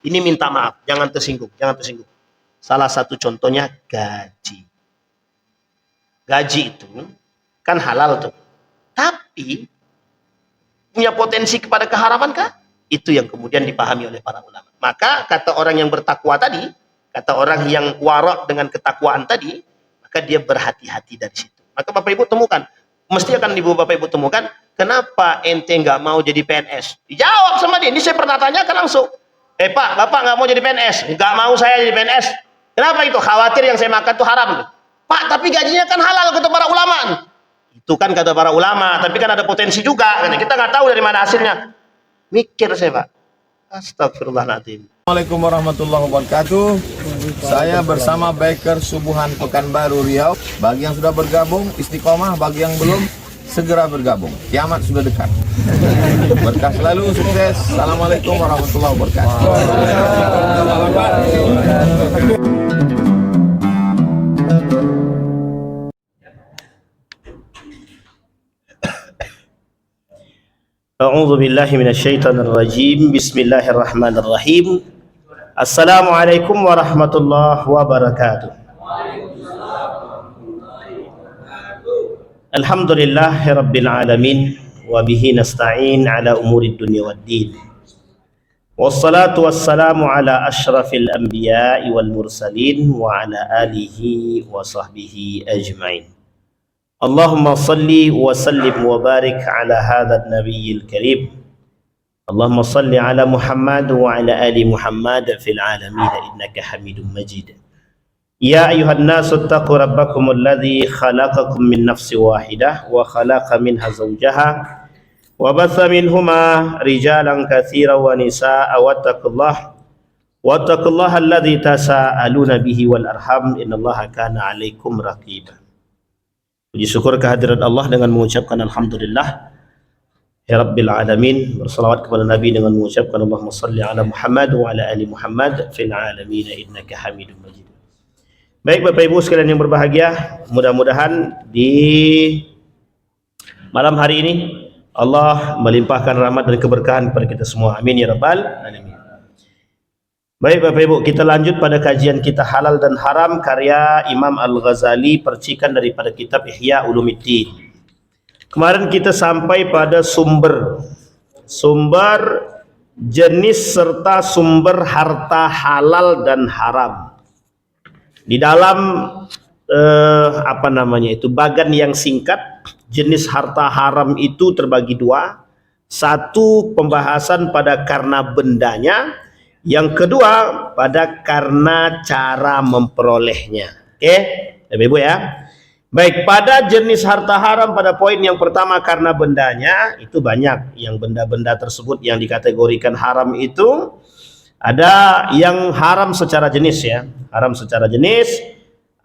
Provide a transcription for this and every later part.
Ini minta maaf, jangan tersinggung, jangan tersinggung. Salah satu contohnya gaji. Gaji itu kan halal tuh. Tapi punya potensi kepada keharaman kah? Itu yang kemudian dipahami oleh para ulama. Maka kata orang yang bertakwa tadi, kata orang yang warak dengan ketakwaan tadi, maka dia berhati-hati dari situ. Maka Bapak Ibu temukan, mesti akan Bapak Ibu temukan, kenapa ente nggak mau jadi PNS? Dijawab sama dia. Ini saya pernah tanyakan langsung. Pak, Bapak nggak mau jadi PNS? Nggak mau saya jadi PNS. Kenapa itu? Khawatir yang saya makan itu haram. Pak, tapi gajinya kan halal kata para ulama. Itu kan kata para ulama, tapi kan ada potensi juga. Kita nggak tahu dari mana hasilnya. Mikir saya, Pak. Astagfirullahaladzim. Assalamualaikum warahmatullahi wabarakatuh. Saya bersama Biker Subuhan Pekanbaru Riau. Bagi yang sudah bergabung, istiqomah. Bagi yang belum, segera bergabung. Kiamat sudah dekat. Berkah selalu, sukses. Assalamualaikum warahmatullahi wabarakatuh. A'udzu billahi minasyaitonir rajim. Bismillahirrahmanirrahim. Assalamualaikum warahmatullahi wabarakatuh. Alhamdulillahirabbil alamin wa bihi nasta'in ala umurid dunya waddin. Wassalatu wassalamu ala asyrafil anbiya'i wal mursalin wa ala alihi wa sahbihi ajma'in. Allahumma salli wa sallim wa barik ala hadha an-nabiyil karim. Allahumma salli ala Muhammad wa ala ali Muhammad fil alamin innaka Hamidum Majid. Ya ayuhan nasu taqu rabbakum alladhi khalaqakum min nafsin wahidah wa khalaqa minha zawjaha wa batha minhuma rijalan katsiran wa nisaa'a wattaqullaha alladhi tasaaluna bihi wal arham innallaha kana 'alaikum raqiba. Puji syukur kehadirat Allah dengan mengucapkan alhamdulillah ya rabbil alamin, bersalawat kepada Nabi dengan mengucapkan Allahumma salli ala Muhammad wa ala ali Muhammad fil alamin innaka Hamidum Majid. Baik Bapak Ibu sekalian yang berbahagia, mudah-mudahan di malam hari ini Allah melimpahkan rahmat dan keberkahan kepada kita semua. Amin ya rabbal alamin. Baik Bapak Ibu, kita lanjut pada kajian kita halal dan haram karya Imam Al-Ghazali, percikan daripada kitab Ihya Ulumuddin. Kemarin kita sampai pada sumber jenis serta sumber harta halal dan haram. Di dalam bagan yang singkat, jenis harta haram itu terbagi dua. Satu, pembahasan pada karena bendanya. Yang kedua, pada karena cara memperolehnya. Oke, Ibu ya. Baik, pada jenis harta haram pada poin yang pertama karena bendanya, itu banyak yang benda-benda tersebut yang dikategorikan haram itu. Ada yang haram secara jenis ya. Haram secara jenis,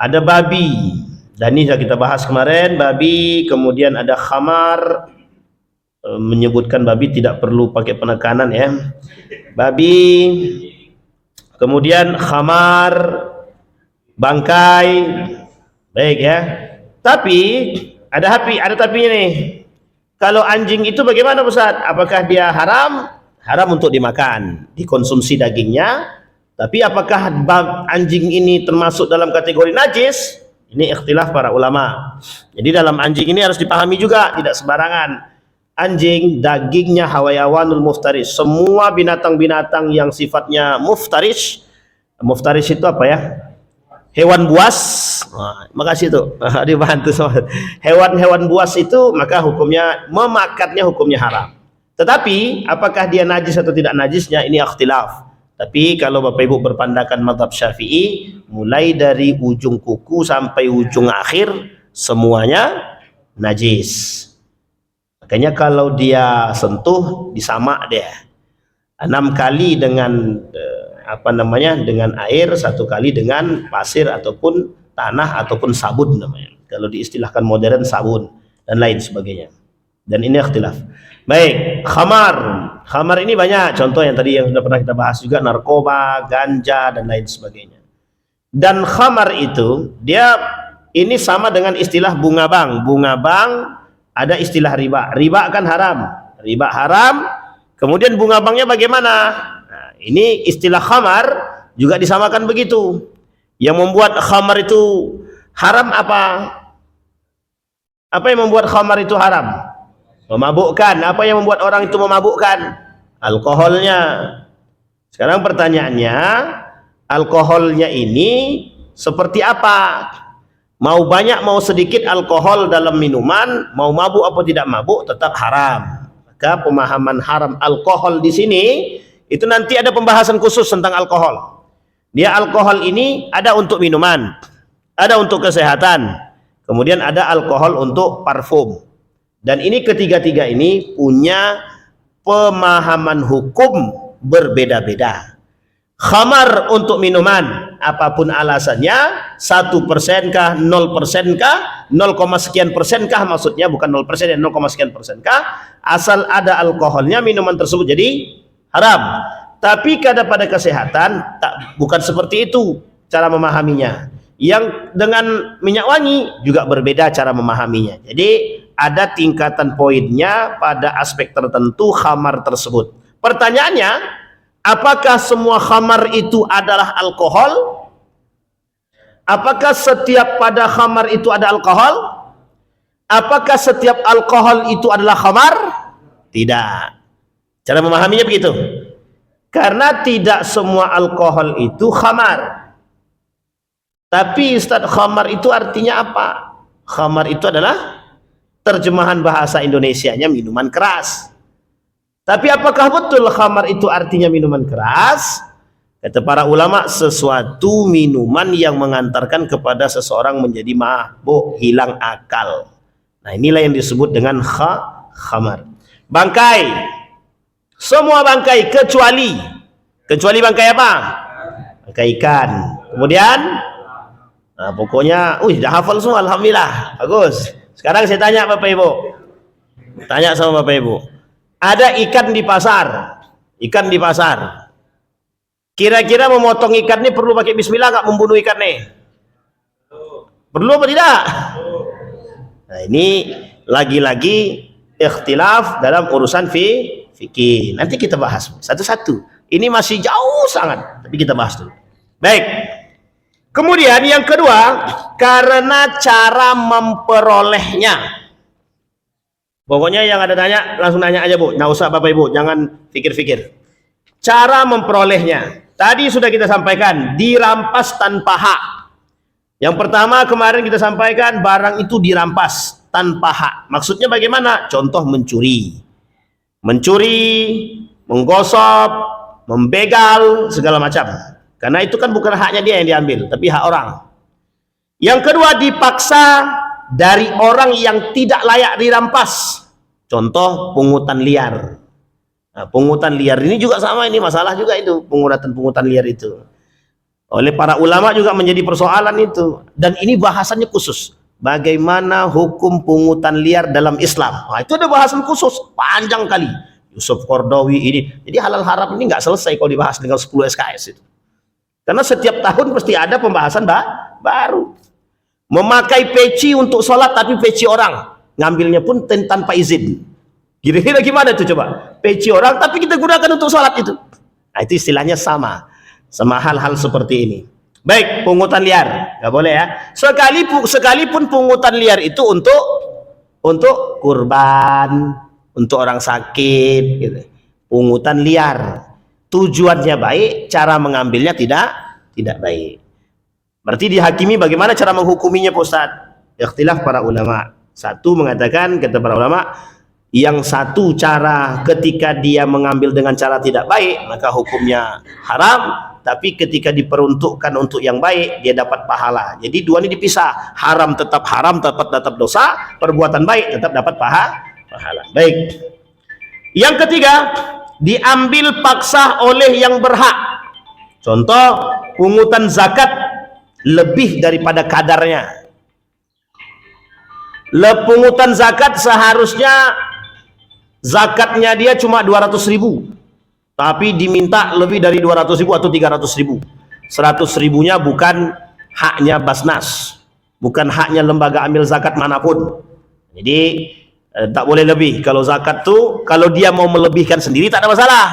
ada babi. Dan ini sudah kita bahas kemarin, babi, kemudian ada khamar. Menyebutkan babi tidak perlu pakai penekanan ya. Babi, kemudian khamar, bangkai, baik ya. Tapi ada tapinya nih. Kalau anjing itu bagaimana Ustaz? Apakah dia haram? Haram untuk dimakan, dikonsumsi dagingnya. Tapi apakah anjing ini termasuk dalam kategori najis? Ini ikhtilaf para ulama. Jadi dalam anjing ini harus dipahami juga, tidak sembarangan. Anjing dagingnya hawayawanul muftaris. Semua binatang-binatang yang sifatnya muftaris. Muftaris itu apa ya? Hewan buas. Nah, makasih tuh. Dibantu sama. Hewan-hewan buas itu maka hukumnya memakannya hukumnya haram. Tetapi apakah dia najis atau tidak najisnya ini ikhtilaf. Tapi kalau Bapak Ibu berpandangan mazhab Syafi'i, mulai dari ujung kuku sampai ujung akhir semuanya najis. Makanya kalau dia sentuh disamak dia 6 kali dengan dengan air, 1 kali dengan pasir ataupun tanah ataupun sabun namanya. Kalau diistilahkan modern sabun dan lain sebagainya. Dan ini ikhtilaf. Baik, khamar ini banyak contoh yang tadi yang sudah pernah kita bahas juga, narkoba, ganja dan lain sebagainya. Dan khamar itu dia ini sama dengan istilah bunga bank. Bunga bank ada istilah riba. Riba kan haram. Riba haram. Kemudian bunga banknya bagaimana? Nah, Ini istilah khamar juga disamakan begitu. Yang membuat khamar itu haram apa? Apa yang membuat khamar itu haram? Memabukkan. Apa yang membuat orang itu memabukkan? Alkoholnya. Sekarang pertanyaannya, alkoholnya ini seperti apa? Mau banyak mau sedikit alkohol dalam minuman, mau mabuk apa tidak mabuk tetap haram. Maka pemahaman haram alkohol di sini itu nanti ada pembahasan khusus tentang alkohol. Dia alkohol ini ada untuk minuman, ada untuk kesehatan, kemudian ada alkohol untuk parfum. Dan ini ketiga-tiga ini punya pemahaman hukum berbeda-beda. Khamar untuk minuman, apapun alasannya, 1% kah, 0% kah, 0, sekian persen kah, maksudnya bukan 0% ya, 0, sekian persen kah, asal ada alkoholnya minuman tersebut jadi haram. Tapi pada kesehatan bukan seperti itu cara memahaminya. Yang dengan minyak wangi juga berbeda cara memahaminya. Jadi ada tingkatan poinnya pada aspek tertentu khamar tersebut. Pertanyaannya, apakah semua khamar itu adalah alkohol? Apakah setiap pada khamar itu ada alkohol? Apakah setiap alkohol itu adalah khamar? Tidak. Cara memahaminya begitu. Karena tidak semua alkohol itu khamar. Tapi Ustaz, khamar itu artinya apa? Khamar itu adalah terjemahan bahasa Indonesianya minuman keras. Tapi apakah betul khamar itu artinya minuman keras? Kata para ulama, sesuatu minuman yang mengantarkan kepada seseorang menjadi mabuk, hilang akal. Nah, inilah yang disebut dengan khamar. Bangkai. Semua bangkai kecuali bangkai apa? Bangkai ikan. Kemudian nah, pokoknya dah hafal semua, alhamdulillah. Bagus. Sekarang saya tanya Bapak Ibu. Tanya sama Bapak Ibu. Ada ikan di pasar. Ikan di pasar. Kira-kira memotong ikan ini perlu pakai bismillah nggak membunuh ikan nih? Perlu apa tidak? Nah, ini lagi-lagi ikhtilaf dalam urusan fikih. Nanti kita bahas satu-satu. Ini masih jauh sangat, tapi kita bahas dulu. Baik. Kemudian yang kedua, karena cara memperolehnya. Pokoknya yang ada tanya, langsung nanya aja Bu. Nggak usah Bapak Ibu, jangan pikir-pikir. Cara memperolehnya. Tadi sudah kita sampaikan, dirampas tanpa hak. Yang pertama kemarin kita sampaikan, barang itu dirampas tanpa hak. Maksudnya bagaimana? Contoh mencuri. Mencuri, menggosok, membegal, segala macam. Karena itu kan bukan haknya dia yang diambil, tapi hak orang. Yang kedua, dipaksa dari orang yang tidak layak dirampas. Contoh pungutan liar. Nah, pungutan liar ini juga sama, ini masalah juga itu, pungutan liar itu. Oleh para ulama juga menjadi persoalan itu. Dan ini bahasannya khusus. Bagaimana hukum pungutan liar dalam Islam. Nah, itu ada bahasan khusus, panjang kali. Yusuf Qaradawi ini. Jadi halal haram ini nggak selesai kalau dibahas dengan 10 SKS itu. Karena setiap tahun pasti ada pembahasan baru. Memakai peci untuk sholat tapi peci orang. Ngambilnya pun tanpa izin. Kira-kira gimana itu coba? Peci orang tapi kita gunakan untuk sholat itu. Nah, itu istilahnya sama hal-hal seperti ini. Baik, pungutan liar nggak boleh ya. Sekalipun pungutan liar itu untuk kurban, untuk orang sakit, gitu. Pungutan liar tujuannya baik, cara mengambilnya tidak baik. Berarti dihakimi bagaimana cara menghukuminya Pak Ustaz? Ikhtilaf para ulama. Satu mengatakan, kata para ulama, yang satu cara ketika dia mengambil dengan cara tidak baik maka hukumnya haram, tapi ketika diperuntukkan untuk yang baik dia dapat pahala. Jadi dua ini dipisah, haram tetap dosa, perbuatan baik tetap dapat pahala. Baik. Yang ketiga, diambil paksa oleh yang berhak. Contoh pungutan zakat lebih daripada kadarnya. Pungutan zakat seharusnya zakatnya dia cuma 200.000, tapi diminta lebih dari 200.000 atau 300.000. 100.000-nya bukan haknya Basnas, bukan haknya lembaga amil zakat manapun. Jadi tak boleh lebih. Kalau zakat tuh, kalau dia mau melebihkan sendiri tak ada masalah.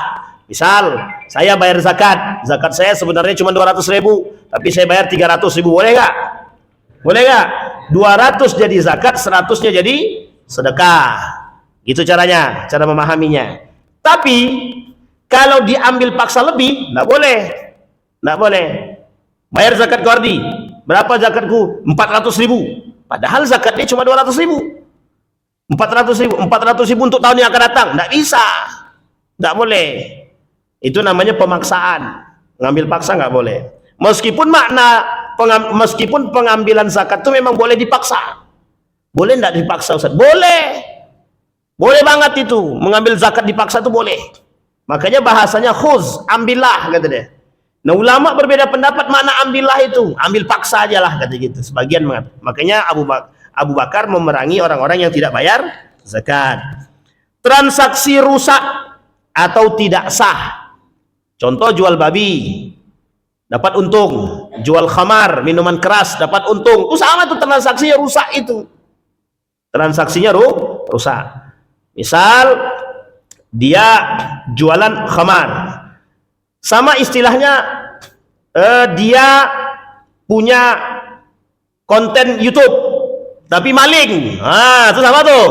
Misal, saya bayar zakat. Zakat saya sebenarnya cuma 200.000, tapi saya bayar 300.000. Boleh nggak? Boleh nggak? 200 jadi zakat, 100-nya jadi sedekah. Gitu caranya, cara memahaminya. Tapi kalau diambil paksa lebih, nggak boleh. Nggak boleh. Bayar zakat Gordi. Berapa zakatku? 400.000. Padahal zakatnya cuma 200.000. 400.000. 400.000 untuk tahun yang akan datang. Nggak bisa. Nggak boleh. Itu namanya pemaksaan. Ngambil paksa nggak boleh. Meskipun pengambilan zakat itu memang boleh dipaksa. Boleh nggak dipaksa, Ustaz? Boleh. Boleh banget itu. Mengambil zakat dipaksa itu boleh. Makanya bahasanya khuz, ambillah, kata dia. Nah, ulama berbeda pendapat makna ambillah itu. Ambil paksa aja lah, kata gitu. Sebagian mengatakan. Makanya Abu Bakar memerangi orang-orang yang tidak bayar zakat. Transaksi rusak atau tidak sah. Contoh jual babi, dapat untung. Jual khamar, minuman keras, dapat untung. Itu sama tuh, transaksinya rusak itu. Transaksinya rusak. Misal dia jualan khamar, sama istilahnya dia punya konten YouTube tapi maling. Itu sama tuh.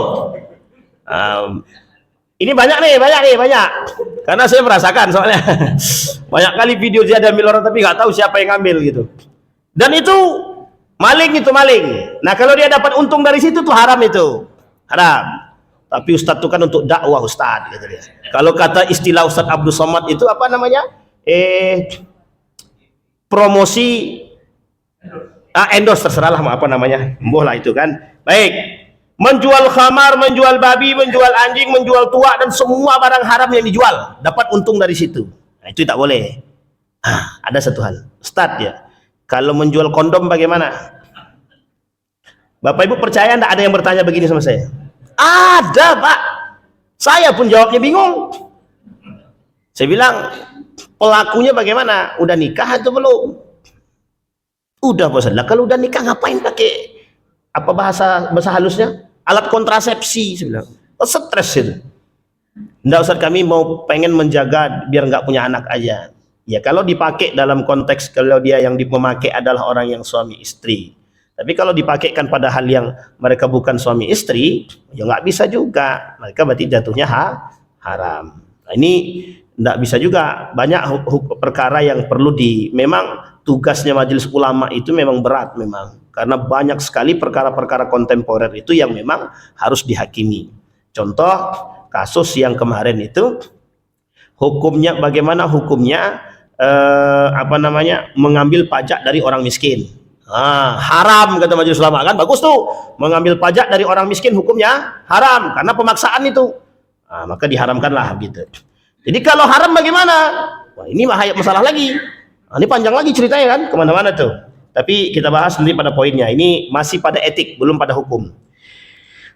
Ini banyak. Karena saya merasakan soalnya banyak kali video dia ambil orang tapi nggak tahu siapa yang ngambil gitu. Dan itu maling. Nah, kalau dia dapat untung dari situ tuh haram itu. Haram. Tapi Ustadz itu kan untuk dakwah Ustadz, gitu dia. Kalau kata istilah Ustadz Abdul Somad itu apa namanya? Promosi, endorse, terserahlah apa namanya. Mboh lah itu kan. Baik. Menjual khamar, menjual babi, menjual anjing, menjual tua, dan semua barang haram yang dijual. Dapat untung dari situ. Nah, itu tak boleh. Ada satu hal. Ustadz ya, kalau menjual kondom bagaimana? Bapak Ibu percaya enggak ada yang bertanya begini sama saya? Ada, Pak. Saya pun jawabnya bingung. Saya bilang, pelakunya bagaimana? Udah nikah atau belum? Udah, Pak Ustaz. Lah, kalau udah nikah ngapain pakai apa bahasa halusnya? Alat kontrasepsi, saya bilang. Stres itu. Enggak, Ustaz, kami mau pengen menjaga biar nggak punya anak aja. Ya, kalau dipakai dalam konteks kalau dia yang memakai adalah orang yang suami istri. Tapi kalau dipakaikan pada hal yang mereka bukan suami istri, ya nggak bisa juga. Mereka berarti jatuhnya haram. Nah, ini nggak bisa juga. Banyak perkara yang perlu memang tugasnya majelis ulama itu memang berat memang. Karena banyak sekali perkara-perkara kontemporer itu yang memang harus dihakimi. Contoh kasus yang kemarin itu, hukumnya bagaimana hukumnya mengambil pajak dari orang miskin. Haram kata majelis ulama, kan bagus tuh, mengambil pajak dari orang miskin hukumnya haram karena pemaksaan itu. Maka diharamkanlah gitu. Jadi kalau haram bagaimana? Wah, ini masalah lagi. Ini panjang lagi ceritanya kan, kemana-mana tuh. Tapi kita bahas nanti pada poinnya. Ini masih pada etik, belum pada hukum.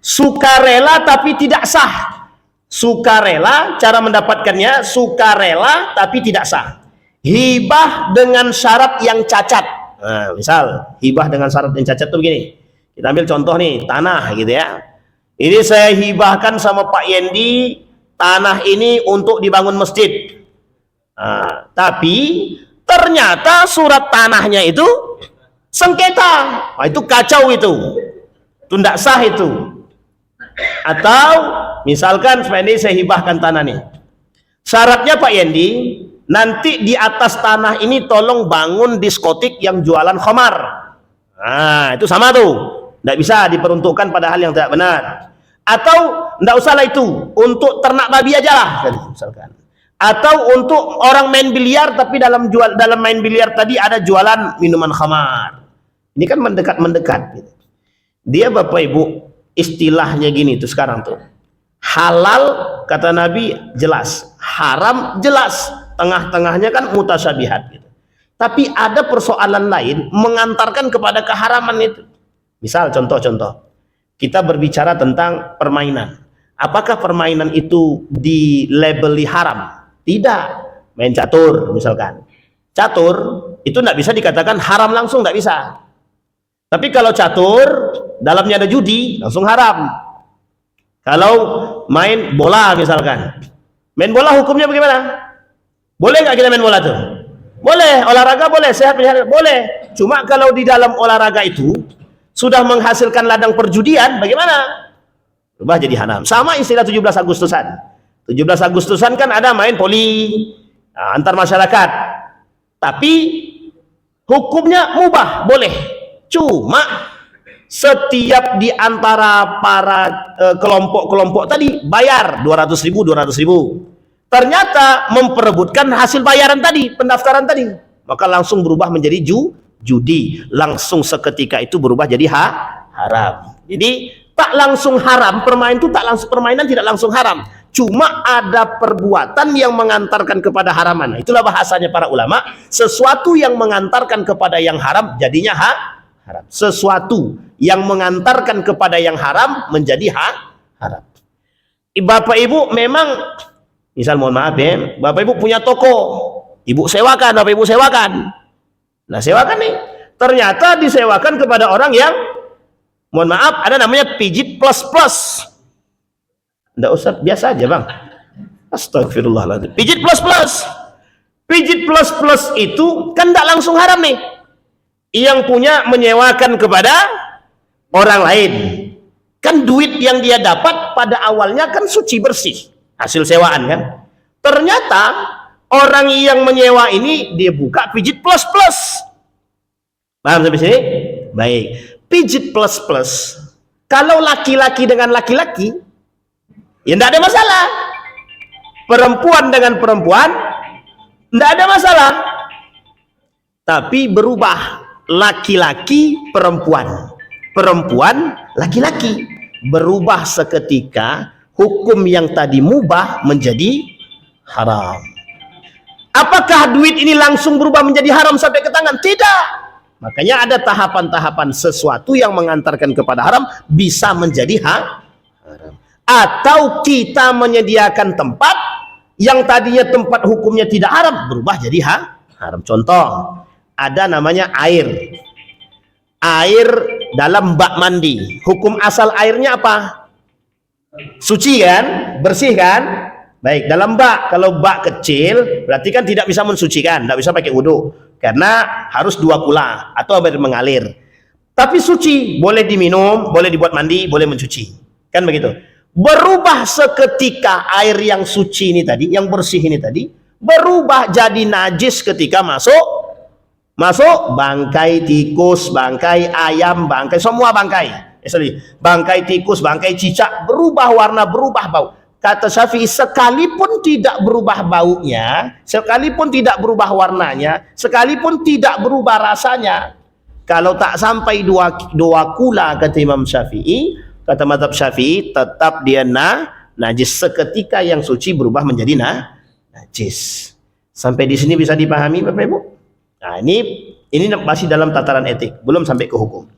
Sukarela tapi tidak sah. Sukarela, cara mendapatkannya sukarela tapi tidak sah. Hibah dengan syarat yang cacat. Nah, misal hibah dengan syarat yang cacat tuh begini. Kita ambil contoh nih, tanah gitu ya. Ini saya hibahkan sama Pak Yendi tanah ini untuk dibangun masjid. Tapi ternyata surat tanahnya itu sengketa. Itu kacau itu. Itu tidak sah itu. Atau misalkan Pak Yendi saya hibahkan tanah nih. Syaratnya Pak Yendi, nanti di atas tanah ini tolong bangun diskotik yang jualan khamar. Itu sama tuh. Tidak bisa diperuntukkan pada hal yang tidak benar. Atau tidak usahlah itu, untuk ternak babi aja lah, misalkan. Atau untuk orang main biliar tapi dalam main biliar tadi ada jualan minuman khamar. Ini kan mendekat gitu. Dia Bapak Ibu istilahnya gini tuh sekarang tuh. Halal kata Nabi jelas, haram jelas. Tengah-tengahnya kan mutasyabihat gitu. Tapi ada persoalan lain mengantarkan kepada keharaman itu. Misal contoh-contoh. Kita berbicara tentang permainan. Apakah permainan itu dilabeli haram? Tidak. Main catur misalkan. Catur itu tidak bisa dikatakan haram langsung, tidak bisa. Tapi kalau catur dalamnya ada judi, langsung haram. Kalau main bola misalkan. Main bola hukumnya bagaimana? Boleh nggak kita main bola tuh? Boleh, olahraga boleh, sehat boleh. Cuma kalau di dalam olahraga itu sudah menghasilkan ladang perjudian, bagaimana? Berubah jadi haram. Sama istilah 17 Agustusan. 17 Agustusan kan ada main poli antar masyarakat. Tapi hukumnya mubah, boleh. Cuma setiap di antara para kelompok-kelompok tadi bayar 200.000. Ternyata memperebutkan hasil bayaran tadi, pendaftaran tadi, maka langsung berubah menjadi judi, langsung seketika itu berubah jadi haram. Jadi tak langsung haram, permainan tidak langsung haram, cuma ada perbuatan yang mengantarkan kepada haraman. Nah, itulah bahasanya para ulama, sesuatu yang mengantarkan kepada yang haram jadinya haram. Sesuatu yang mengantarkan kepada yang haram menjadi haram. Bapak Ibu memang, misal mohon maaf ya, Bapak Ibu punya toko, Ibu sewakan, Bapak Ibu sewakan. Nah, sewakan nih, ternyata disewakan kepada orang yang, mohon maaf, ada namanya pijit plus. Nggak usah, biasa aja bang. Astagfirullahaladzim. Pijit plus. Pijit plus itu kan nggak langsung haram nih. Yang punya menyewakan kepada orang lain. Kan duit yang dia dapat pada awalnya kan suci bersih. Hasil sewaan kan. Ternyata orang yang menyewa ini dia buka pijit plus. Paham sampai sini? Baik. Pijit plus. Kalau laki-laki dengan laki-laki, ya tidak ada masalah. Perempuan dengan perempuan, tidak ada masalah. Tapi berubah laki-laki perempuan, perempuan laki-laki, berubah seketika. Hukum yang tadi mubah menjadi haram. Apakah duit ini langsung berubah menjadi haram sampai ke tangan? Tidak. Makanya ada tahapan-tahapan sesuatu yang mengantarkan kepada haram bisa menjadi haram. Atau kita menyediakan tempat yang tadinya tempat hukumnya tidak haram berubah jadi haram. Contoh, ada namanya air. Air dalam bak mandi. Hukum asal airnya apa? Suci kan? Bersih kan? Baik, dalam bak. Kalau bak kecil berarti kan tidak bisa mensucikan, tidak bisa pakai wudhu, karena harus 2 kula atau air mengalir. Tapi suci, boleh diminum, boleh dibuat mandi, boleh mencuci, kan begitu. Berubah seketika air yang suci ini tadi, yang bersih ini tadi, berubah jadi najis ketika masuk bangkai tikus, bangkai ayam, bangkai semua bangkai. Bangkai tikus, bangkai cicak, berubah warna, berubah bau. Kata Syafi'i, sekalipun tidak berubah baunya, sekalipun tidak berubah warnanya, sekalipun tidak berubah rasanya, kalau tak sampai dua kula, kata Imam Syafi'i, kata mazhab Syafi'i, tetap dia najis. Seketika yang suci berubah menjadi najis. Sampai di sini bisa dipahami Bapak Ibu? Nah, ini masih dalam tataran etik, belum sampai ke hukum.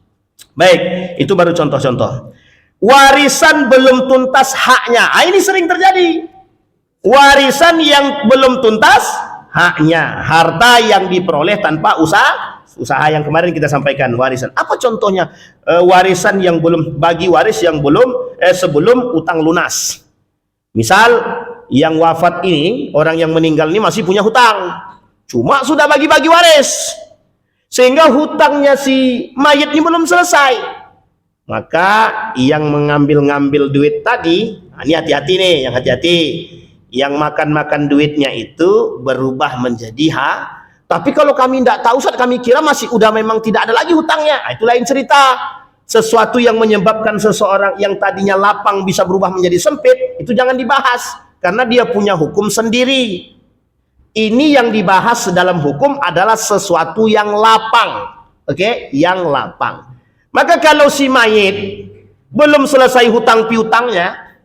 Baik, itu baru contoh-contoh. Warisan belum tuntas haknya. Ini sering terjadi. Warisan yang belum tuntas haknya. Harta yang diperoleh tanpa usaha yang kemarin kita sampaikan, warisan. Apa contohnya? Warisan yang belum, bagi waris yang belum sebelum utang lunas. Misal yang wafat ini, orang yang meninggal ini masih punya hutang. Cuma sudah bagi-bagi waris. Sehingga hutangnya si mayat ini belum selesai. Maka yang mengambil-ngambil duit tadi, ini hati-hati nih, yang hati-hati. Yang makan-makan duitnya itu berubah menjadi Tapi kalau kami tidak tahu, saat kami kira masih udah memang tidak ada lagi hutangnya. Itu lain cerita. Sesuatu yang menyebabkan seseorang yang tadinya lapang bisa berubah menjadi sempit, itu jangan dibahas. Karena dia punya hukum sendiri. Ini yang dibahas dalam hukum adalah sesuatu yang lapang. Oke? Yang lapang. Maka kalau si mayit belum selesai hutang piutangnya,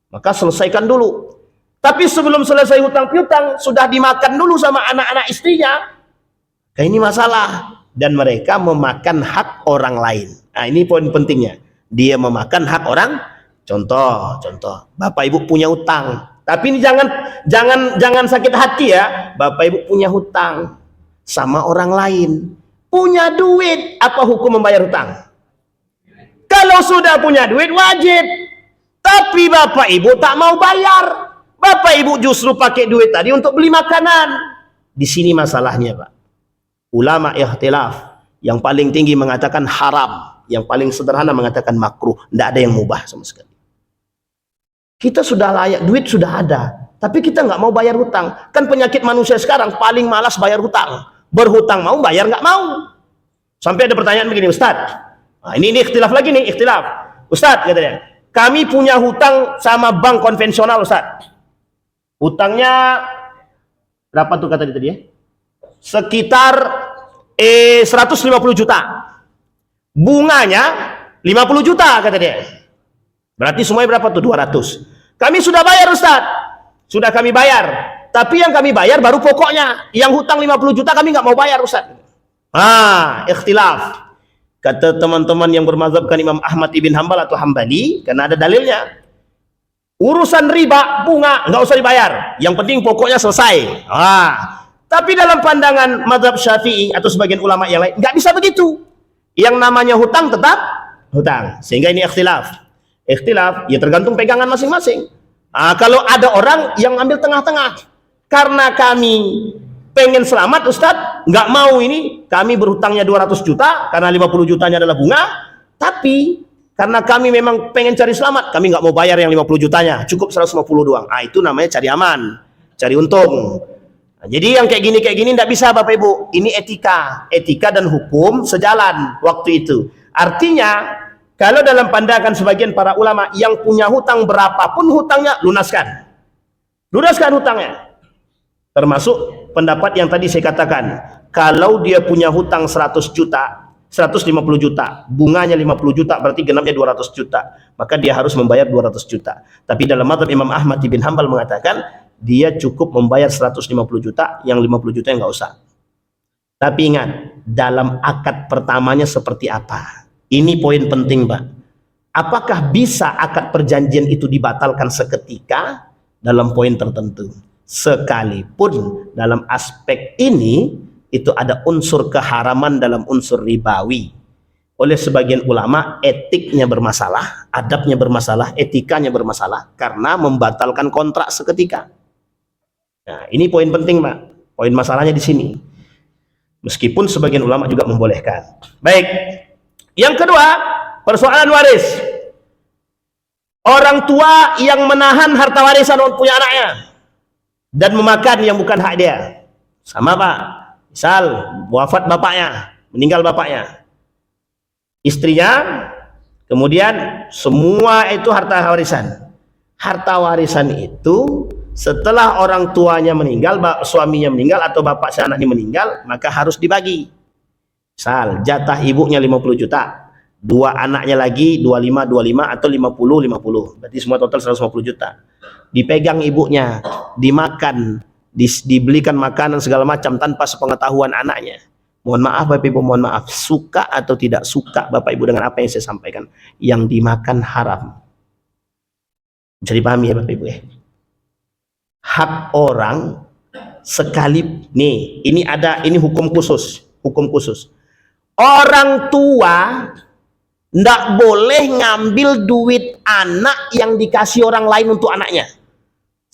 maka selesaikan dulu. Tapi sebelum selesai hutang piutang, sudah dimakan dulu sama anak-anak istrinya. Ini masalah. Dan mereka memakan hak orang lain. Nah, ini poin pentingnya. Dia memakan hak orang. Contoh. Bapak Ibu punya hutang. Tapi ini jangan sakit hati ya. Bapak Ibu punya hutang sama orang lain. Punya duit. Apa hukum membayar hutang? Kalau sudah punya duit wajib. Tapi Bapak Ibu tak mau bayar. Bapak Ibu justru pakai duit tadi untuk beli makanan. Di sini masalahnya, Pak. Ulama ikhtilaf. Yang paling tinggi mengatakan haram, yang paling sederhana mengatakan makruh. Tidak ada yang mubah sama sekali. Kita sudah layak, duit sudah ada, tapi kita nggak mau bayar hutang. Kan penyakit manusia sekarang paling malas bayar hutang. Berhutang mau, bayar nggak mau. Sampai ada pertanyaan begini, Ustadz. Nah, ini ikhtilaf lagi nih, ikhtilaf. Ustadz, katanya, kami punya hutang sama bank konvensional, Ustadz. Hutangnya berapa tuh kata dia tadi ya? Sekitar 150 juta. Bunganya 50 juta kata dia. Berarti semuanya berapa tuh? 200. Kami sudah bayar, Ustaz. Sudah kami bayar. Tapi yang kami bayar baru pokoknya. Yang hutang 50 juta kami nggak mau bayar, Ustaz. Ikhtilaf. Kata teman-teman yang bermazhabkan Imam Ahmad ibn Hanbal atau Hambali, karena ada dalilnya. Urusan riba, bunga, nggak usah dibayar. Yang penting pokoknya selesai. Tapi dalam pandangan mazhab Syafi'i atau sebagian ulama yang lain, nggak bisa begitu. Yang namanya hutang tetap hutang. Sehingga ini ikhtilaf. Ikhtilaf, ya tergantung pegangan masing-masing. Kalau ada orang yang ambil tengah-tengah, karena kami pengen selamat, Ustadz, nggak mau ini, kami berhutangnya 200 juta, karena 50 jutanya adalah bunga, tapi karena kami memang pengen cari selamat, kami nggak mau bayar yang 50 jutanya, cukup 150 doang. Itu namanya cari aman, cari untung. Jadi yang kayak gini nggak bisa, Bapak Ibu. Ini etika dan hukum sejalan waktu itu. Artinya, kalau dalam pandangan sebagian para ulama yang punya hutang berapapun hutangnya, lunaskan hutangnya. Termasuk pendapat yang tadi saya katakan, kalau dia punya hutang 100 juta, 150 juta, bunganya 50 juta, berarti genapnya 200 juta. Maka dia harus membayar 200 juta. Tapi dalam mazhab Imam Ahmad ibn Hanbal mengatakan, dia cukup membayar 150 juta, yang 50 juta yang nggak usah. Tapi ingat, dalam akad pertamanya seperti apa? Ini poin penting, Pak. Apakah bisa akad perjanjian itu dibatalkan seketika dalam poin tertentu? Sekalipun dalam aspek ini, itu ada unsur keharaman dalam unsur ribawi. Oleh sebagian ulama, etiknya bermasalah, adabnya bermasalah, etikanya bermasalah, karena membatalkan kontrak seketika. Nah, ini poin penting, Pak. Poin masalahnya di sini. Meskipun sebagian ulama juga membolehkan. Baik. Yang kedua, persoalan waris. Orang tua yang menahan harta warisan untuk punya anaknya dan memakan yang bukan hak dia. Sama, Pak. Misal wafat bapaknya, meninggal bapaknya, istrinya, kemudian semua itu harta warisan. Harta warisan itu setelah orang tuanya meninggal, suaminya meninggal atau bapak si anaknya meninggal, maka harus dibagi. Misal jatah ibunya 50 juta, dua anaknya lagi 25 atau 50. Berarti semua total 150 juta. Dipegang ibunya, dimakan, dibelikan makanan segala macam tanpa sepengetahuan anaknya. Mohon maaf Bapak Ibu, mohon maaf, suka atau tidak suka Bapak Ibu dengan apa yang saya sampaikan, yang dimakan haram. Bisa dipahami ya Bapak Ibu ya. Hak orang sekali, nih, ini hukum khusus. Orang tua ndak boleh ngambil duit anak yang dikasih orang lain untuk anaknya.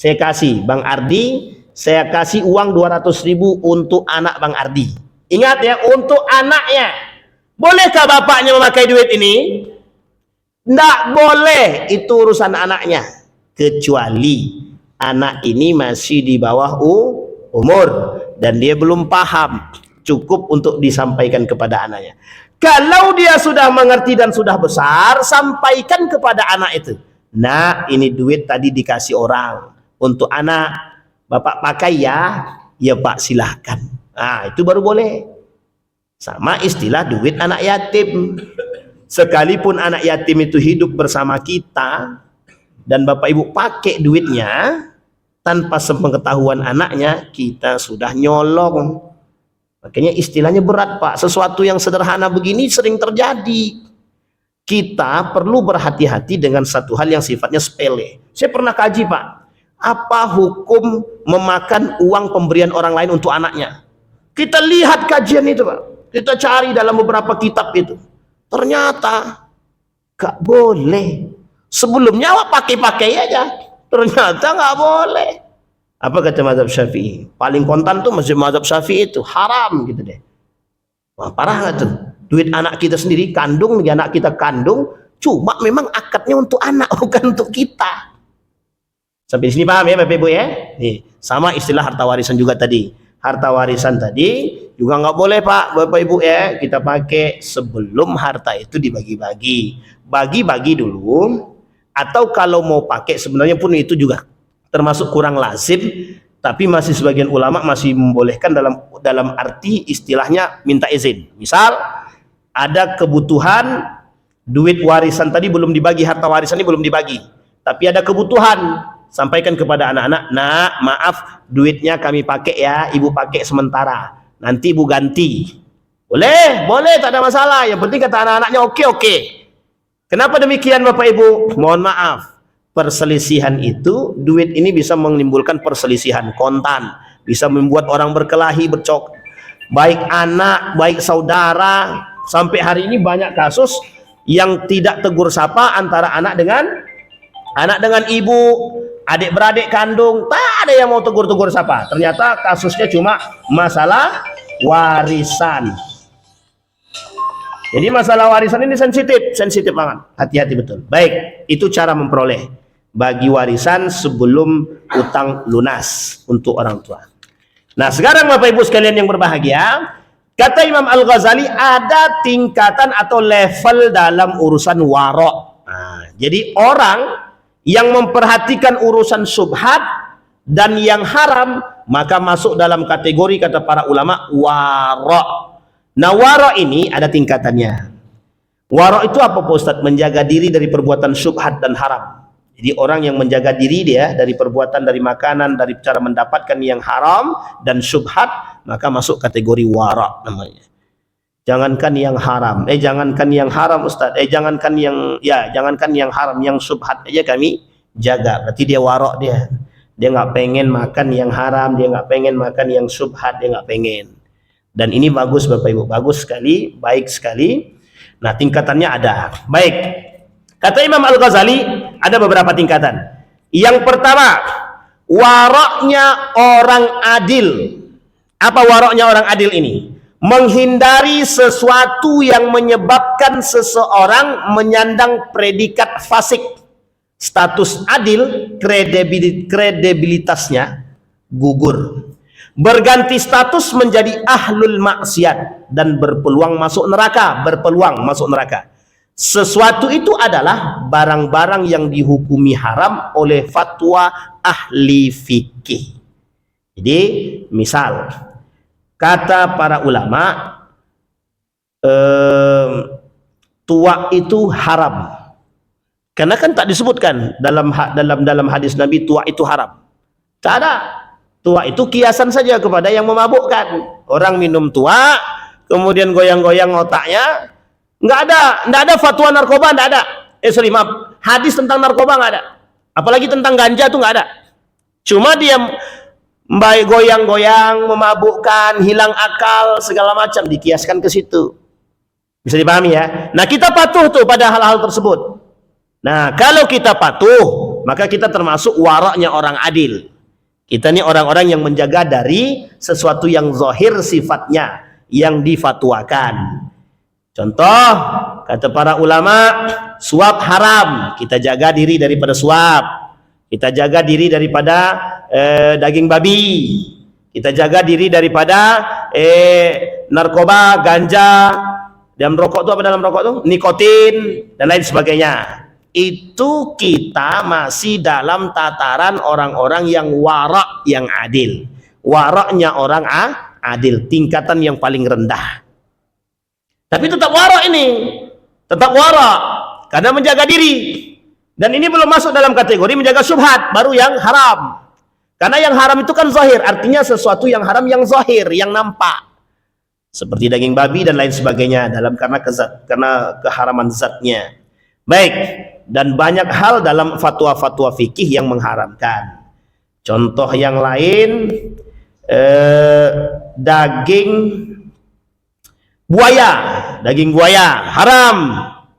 Saya kasih Bang Ardi, saya kasih uang 200.000 untuk anak Bang Ardi. Ingat ya, untuk anaknya. Bolehkah bapaknya memakai duit ini? Nggak boleh, itu urusan anaknya. Kecuali anak ini masih di bawah umur dan dia belum paham. Cukup untuk disampaikan kepada anaknya. Kalau dia sudah mengerti dan sudah besar, sampaikan kepada anak itu. Nah, ini duit tadi dikasih orang untuk anak, Bapak pakai ya. Ya Pak, silahkan. Nah, itu baru boleh. Sama istilah duit anak yatim. Sekalipun anak yatim itu hidup bersama kita dan Bapak Ibu pakai duitnya tanpa sepengetahuan anaknya, kita sudah nyolong. Makanya istilahnya berat, Pak. Sesuatu yang sederhana begini sering terjadi. Kita perlu berhati-hati dengan satu hal yang sifatnya sepele. Saya pernah kaji, Pak. Apa hukum memakan uang pemberian orang lain untuk anaknya? Kita lihat kajian itu, Pak. Kita cari dalam beberapa kitab itu. Ternyata gak boleh. Sebelumnya pakai-pakai aja. Ternyata nggak boleh. Apa kata mazhab Syafi'i? Paling kontan tuh mazhab Syafi'i itu haram gitu deh. Wah, parah nggak tuh? Duit anak kita sendiri kandung, anak kita kandung, cuma memang akadnya untuk anak bukan untuk kita. Sampai di sini paham ya Bapak Ibu ya? Nih, sama istilah harta warisan juga tadi. Harta warisan tadi juga nggak boleh Pak, Bapak Ibu ya, kita pakai sebelum harta itu dibagi-bagi. Bagi-bagi dulu, atau kalau mau pakai sebenarnya pun itu juga termasuk kurang lazim, tapi masih sebagian ulama masih membolehkan dalam arti istilahnya minta izin. Misal ada kebutuhan duit warisan tadi belum dibagi, harta warisan ini belum dibagi, tapi ada kebutuhan, sampaikan kepada anak-anak, nak maaf duitnya kami pakai ya, ibu pakai sementara, nanti ibu ganti. Boleh, boleh, tak ada masalah, yang penting kata anak-anaknya oke. Kenapa demikian Bapak Ibu? Mohon maaf, perselisihan itu, duit ini bisa menimbulkan perselisihan kontan, bisa membuat orang berkelahi, bercok, baik anak, baik saudara. Sampai hari ini banyak kasus yang tidak tegur sapa antara anak dengan ibu, adik beradik kandung, tak ada yang mau tegur sapa. Ternyata kasusnya cuma masalah warisan. Jadi masalah warisan ini sensitif banget, hati-hati betul. Baik, itu cara memperoleh, bagi warisan sebelum utang lunas untuk orang tua. Nah sekarang Bapak Ibu sekalian yang berbahagia, kata Imam Al-Ghazali ada tingkatan atau level dalam urusan warok. Nah, jadi orang yang memperhatikan urusan syubhat dan yang haram, maka masuk dalam kategori kata para ulama warok. Nah warok ini ada tingkatannya. Warok itu apa Pak Ustadz? Menjaga diri dari perbuatan syubhat dan haram. Jadi orang yang menjaga diri dia dari perbuatan, dari makanan, dari cara mendapatkan yang haram dan syubhat, maka masuk kategori warok namanya. Jangankan yang haram, jangankan yang haram Ustaz, jangankan yang haram, yang syubhat aja kami jaga. Berarti dia warok dia nggak pengen makan yang haram, dia nggak pengen makan yang syubhat, dia nggak pengen. Dan ini bagus Bapak Ibu, bagus sekali, baik sekali. Nah tingkatannya ada. Baik, kata Imam Al-Ghazali ada beberapa tingkatan. Yang pertama, waroknya orang adil. Apa waroknya orang adil ini? Menghindari sesuatu yang menyebabkan seseorang menyandang predikat fasik. Status adil, kredibilitasnya gugur. Berganti status menjadi ahlul maksiat dan berpeluang masuk neraka. Sesuatu itu adalah barang-barang yang dihukumi haram oleh fatwa ahli fikih. Jadi misal kata para ulama, tuak itu haram. Karena kan tak disebutkan dalam hadis Nabi tuak itu haram. Tak ada. Tuak itu kiasan saja kepada yang memabukkan. Orang minum tuak, kemudian goyang-goyang otaknya. Nggak ada fatwa narkoba, nggak ada. Maaf, hadis tentang narkoba nggak ada. Apalagi tentang ganja tuh nggak ada. Cuma dia baik goyang-goyang, memabukkan, hilang akal, segala macam dikiaskan ke situ. Bisa dipahami ya? Nah kita patuh tuh pada hal-hal tersebut. Nah kalau kita patuh, maka kita termasuk waraknya orang adil. Kita ini orang-orang yang menjaga dari sesuatu yang zahir sifatnya, yang difatwakan. Contoh, kata para ulama, suap haram. Kita jaga diri daripada suap. Kita jaga diri daripada daging babi. Kita jaga diri daripada narkoba, ganja, dan rokok itu apa dalam rokok itu? Nikotin dan lain sebagainya. Itu kita masih dalam tataran orang-orang yang warak, yang adil. Waraknya orang adil, tingkatan yang paling rendah. Tapi tetap warak ini, tetap warak karena menjaga diri. Dan ini belum masuk dalam kategori menjaga syubhat, baru yang haram. Karena yang haram itu kan zahir, artinya sesuatu yang haram yang zahir, yang nampak. Seperti daging babi dan lain sebagainya karena keharaman zatnya. Baik, dan banyak hal dalam fatwa-fatwa fikih yang mengharamkan. Contoh yang lain, daging buaya haram,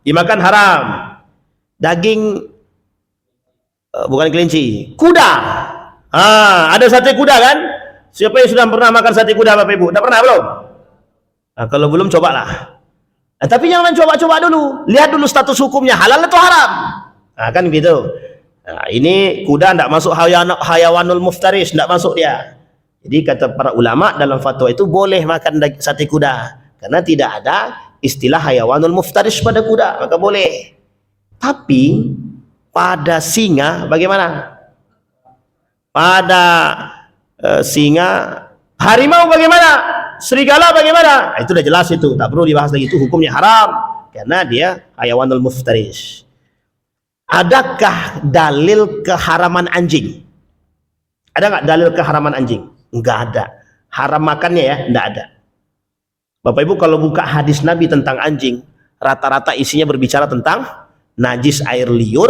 dimakan haram. Daging Bukan kelinci, kuda. Ada sate kuda kan? Siapa yang sudah pernah makan sate kuda Bapak Ibu? Tidak pernah belum? Kalau belum cobalah. Tapi jangan coba-coba dulu, lihat dulu status hukumnya halal atau haram. Kan gitu. Ini kuda tidak masuk hayawanul muftaris, tidak masuk dia. Jadi kata para ulama dalam fatwa itu boleh makan sate kuda karena tidak ada istilah hayawanul muftaris pada kuda, maka boleh. Tapi pada singa bagaimana? Pada singa, harimau bagaimana? Serigala bagaimana? Itu udah jelas, itu tak perlu dibahas lagi, itu hukumnya haram karena dia hayawanul muftaris. Adakah dalil keharaman anjing? Ada nggak dalil keharaman anjing? Nggak ada. Haram makannya ya, nggak ada. Bapak Ibu kalau buka hadis Nabi tentang anjing, rata-rata isinya berbicara tentang najis air liur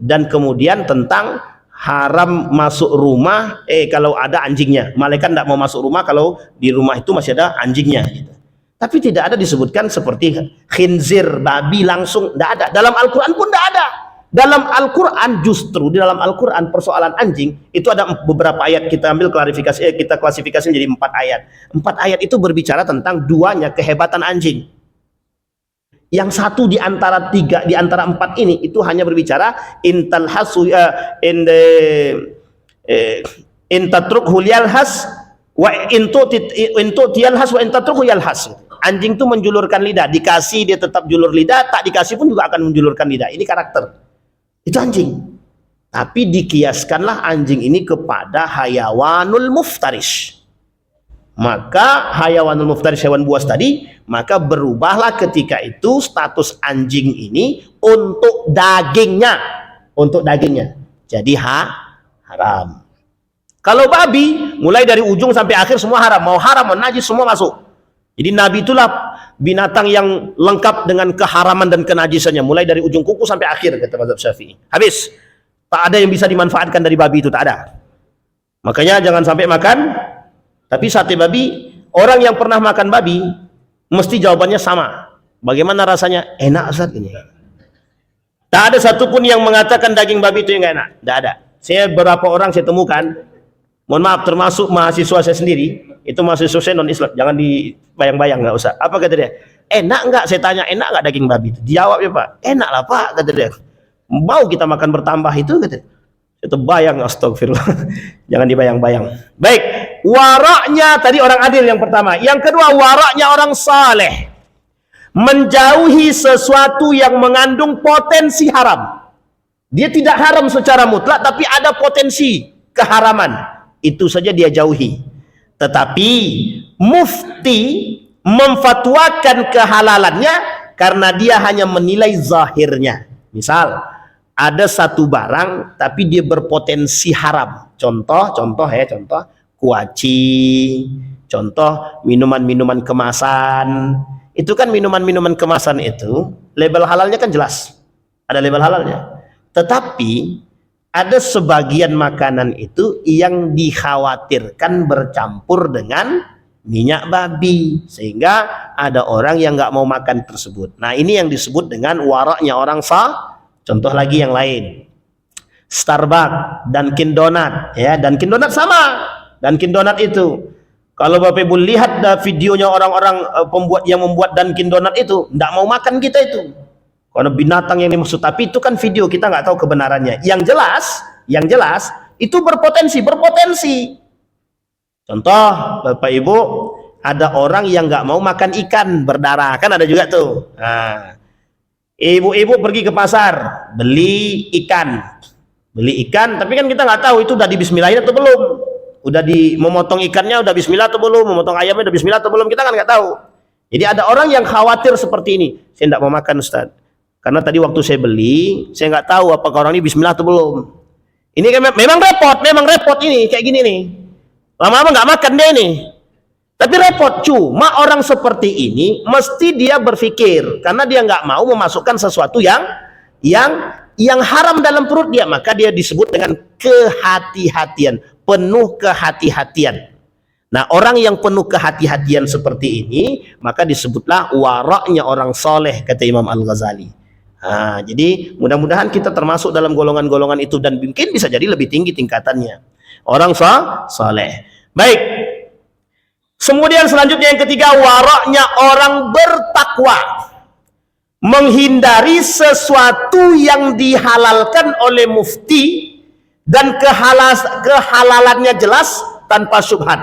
dan kemudian tentang haram masuk rumah kalau ada anjingnya. Malaikat tidak mau masuk rumah kalau di rumah itu masih ada anjingnya gitu. Tapi tidak ada disebutkan seperti khinzir, babi langsung, tidak ada. Dalam Al-Quran pun tidak ada. Dalam Al-Quran justru di dalam Al-Quran persoalan anjing itu ada beberapa ayat, kita ambil klarifikasi, kita klasifikasi menjadi 4 ayat. 4 ayat itu berbicara tentang duanya kehebatan anjing. Yang satu di antara 3, di antara 4 ini itu hanya berbicara intal hasu intatrukhu yalhas wa intu tiyalhas wa intatrukhu yalhas. Anjing itu menjulurkan lidah, dikasih dia tetap julur lidah, tak dikasih pun juga akan menjulurkan lidah. Ini karakter. Itu anjing. Tapi dikiaskanlah anjing ini kepada hayawanul muftaris. Maka hayawanul muftaris, hewan buas tadi, maka berubahlah ketika itu status anjing ini untuk dagingnya, jadi haram. Kalau babi mulai dari ujung sampai akhir semua haram, mau haram mau najis semua masuk. Jadi Nabi itulah binatang yang lengkap dengan keharaman dan kenajisannya, mulai dari ujung kuku sampai akhir, kata mazhab Syafi'i. Habis, tak ada yang bisa dimanfaatkan dari babi itu, tak ada. Makanya jangan sampai makan. Tapi sate babi, orang yang pernah makan babi mesti jawabannya sama. Bagaimana rasanya? Enak Ustaz ini. Tak ada satupun yang mengatakan daging babi itu yang nggak enak. Tak ada. Saya beberapa orang saya temukan, mohon maaf termasuk mahasiswa saya sendiri, itu mahasiswa saya non Islam, jangan dibayang-bayang, nggak usah. Apa kata dia? Enak nggak? Saya tanya, enak nggak daging babi itu? Dijawabnya Pak, enak lah Pak, kata dia. Mau kita makan bertambah itu, kata dia. Itu bayang, astagfirullah. Jangan dibayang-bayang. Baik, waraknya tadi orang adil yang pertama. Yang kedua, waraknya orang saleh. Menjauhi sesuatu yang mengandung potensi haram. Dia tidak haram secara mutlak, tapi ada potensi keharaman. Itu saja dia jauhi. Tetapi mufti memfatwakan kehalalannya karena dia hanya menilai zahirnya. Misal, ada satu barang tapi dia berpotensi haram. Contoh kuaci, contoh minuman-minuman kemasan. Itu kan minuman-minuman kemasan itu label halalnya kan jelas. Ada label halalnya. Tetapi ada sebagian makanan itu yang dikhawatirkan bercampur dengan minyak babi, sehingga ada orang yang nggak mau makan tersebut. Nah, ini yang disebut dengan waraknya orang sah. Contoh lagi yang lain, Starbucks, Dunkin Donat, ya, Dunkin Donat sama. Dunkin Donat itu, kalau Bapak Ibu lihat videonya orang-orang pembuat yang membuat Dunkin Donat itu, nggak mau makan kita itu, karena binatang yang dimaksud. Tapi itu kan video, kita nggak tahu kebenarannya. Yang jelas itu berpotensi. Contoh, Bapak Ibu, ada orang yang nggak mau makan ikan berdarah, kan ada juga tuh. Nah, ibu-ibu pergi ke pasar beli ikan, tapi kan kita nggak tahu itu udah dibismillahin atau belum, udah memotong ikannya udah bismillah atau belum, memotong ayamnya udah bismillah atau belum, kita kan nggak tahu. Jadi ada orang yang khawatir seperti ini, saya nggak mau makan Ustaz, karena tadi waktu saya beli saya nggak tahu apakah orang ini bismillah atau belum. Ini kan memang repot ini kayak gini nih, lama-lama nggak makan deh ini. Tapi repot, cuma orang seperti ini mesti dia berpikir, karena dia nggak mau memasukkan sesuatu yang haram dalam perut dia, maka dia disebut dengan kehati-hatian, penuh kehati-hatian. Nah, orang yang penuh kehati-hatian seperti ini, maka disebutlah waraknya orang soleh, kata Imam Al-Ghazali. Jadi mudah-mudahan kita termasuk dalam golongan-golongan itu dan mungkin bisa jadi lebih tinggi tingkatannya. Orang saleh. Baik. Kemudian selanjutnya yang ketiga, waraknya orang bertakwa. Menghindari sesuatu yang dihalalkan oleh mufti dan kehalalannya jelas tanpa syubhat.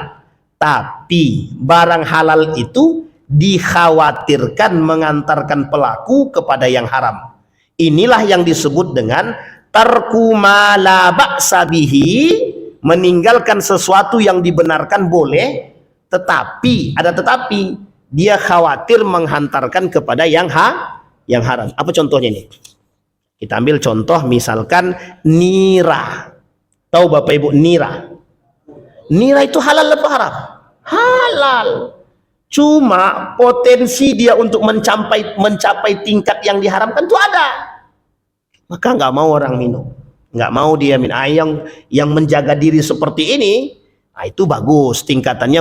Tapi barang halal itu dikhawatirkan mengantarkan pelaku kepada yang haram. Inilah yang disebut dengan tarku ma la ba'sa bihi, meninggalkan sesuatu yang dibenarkan boleh, tetapi ada tetapi dia khawatir menghantarkan kepada yang haram. Apa contohnya ini? Kita ambil contoh misalkan nira. Tahu Bapak Ibu nira? Nira itu halal atau haram? Halal. Cuma potensi dia untuk mencapai tingkat yang diharamkan itu ada. Maka nggak mau orang minum, nggak mau dia minum. Yang menjaga diri seperti ini, itu bagus, tingkatannya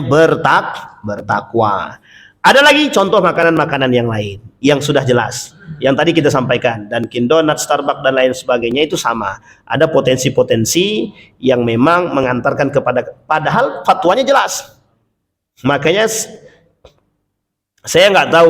bertakwa. Ada lagi contoh makanan-makanan yang lain yang sudah jelas, yang tadi kita sampaikan, dan Kindonat, Starbucks dan lain sebagainya itu sama. Ada potensi-potensi yang memang mengantarkan kepada, padahal fatwanya jelas. Makanya saya nggak tahu,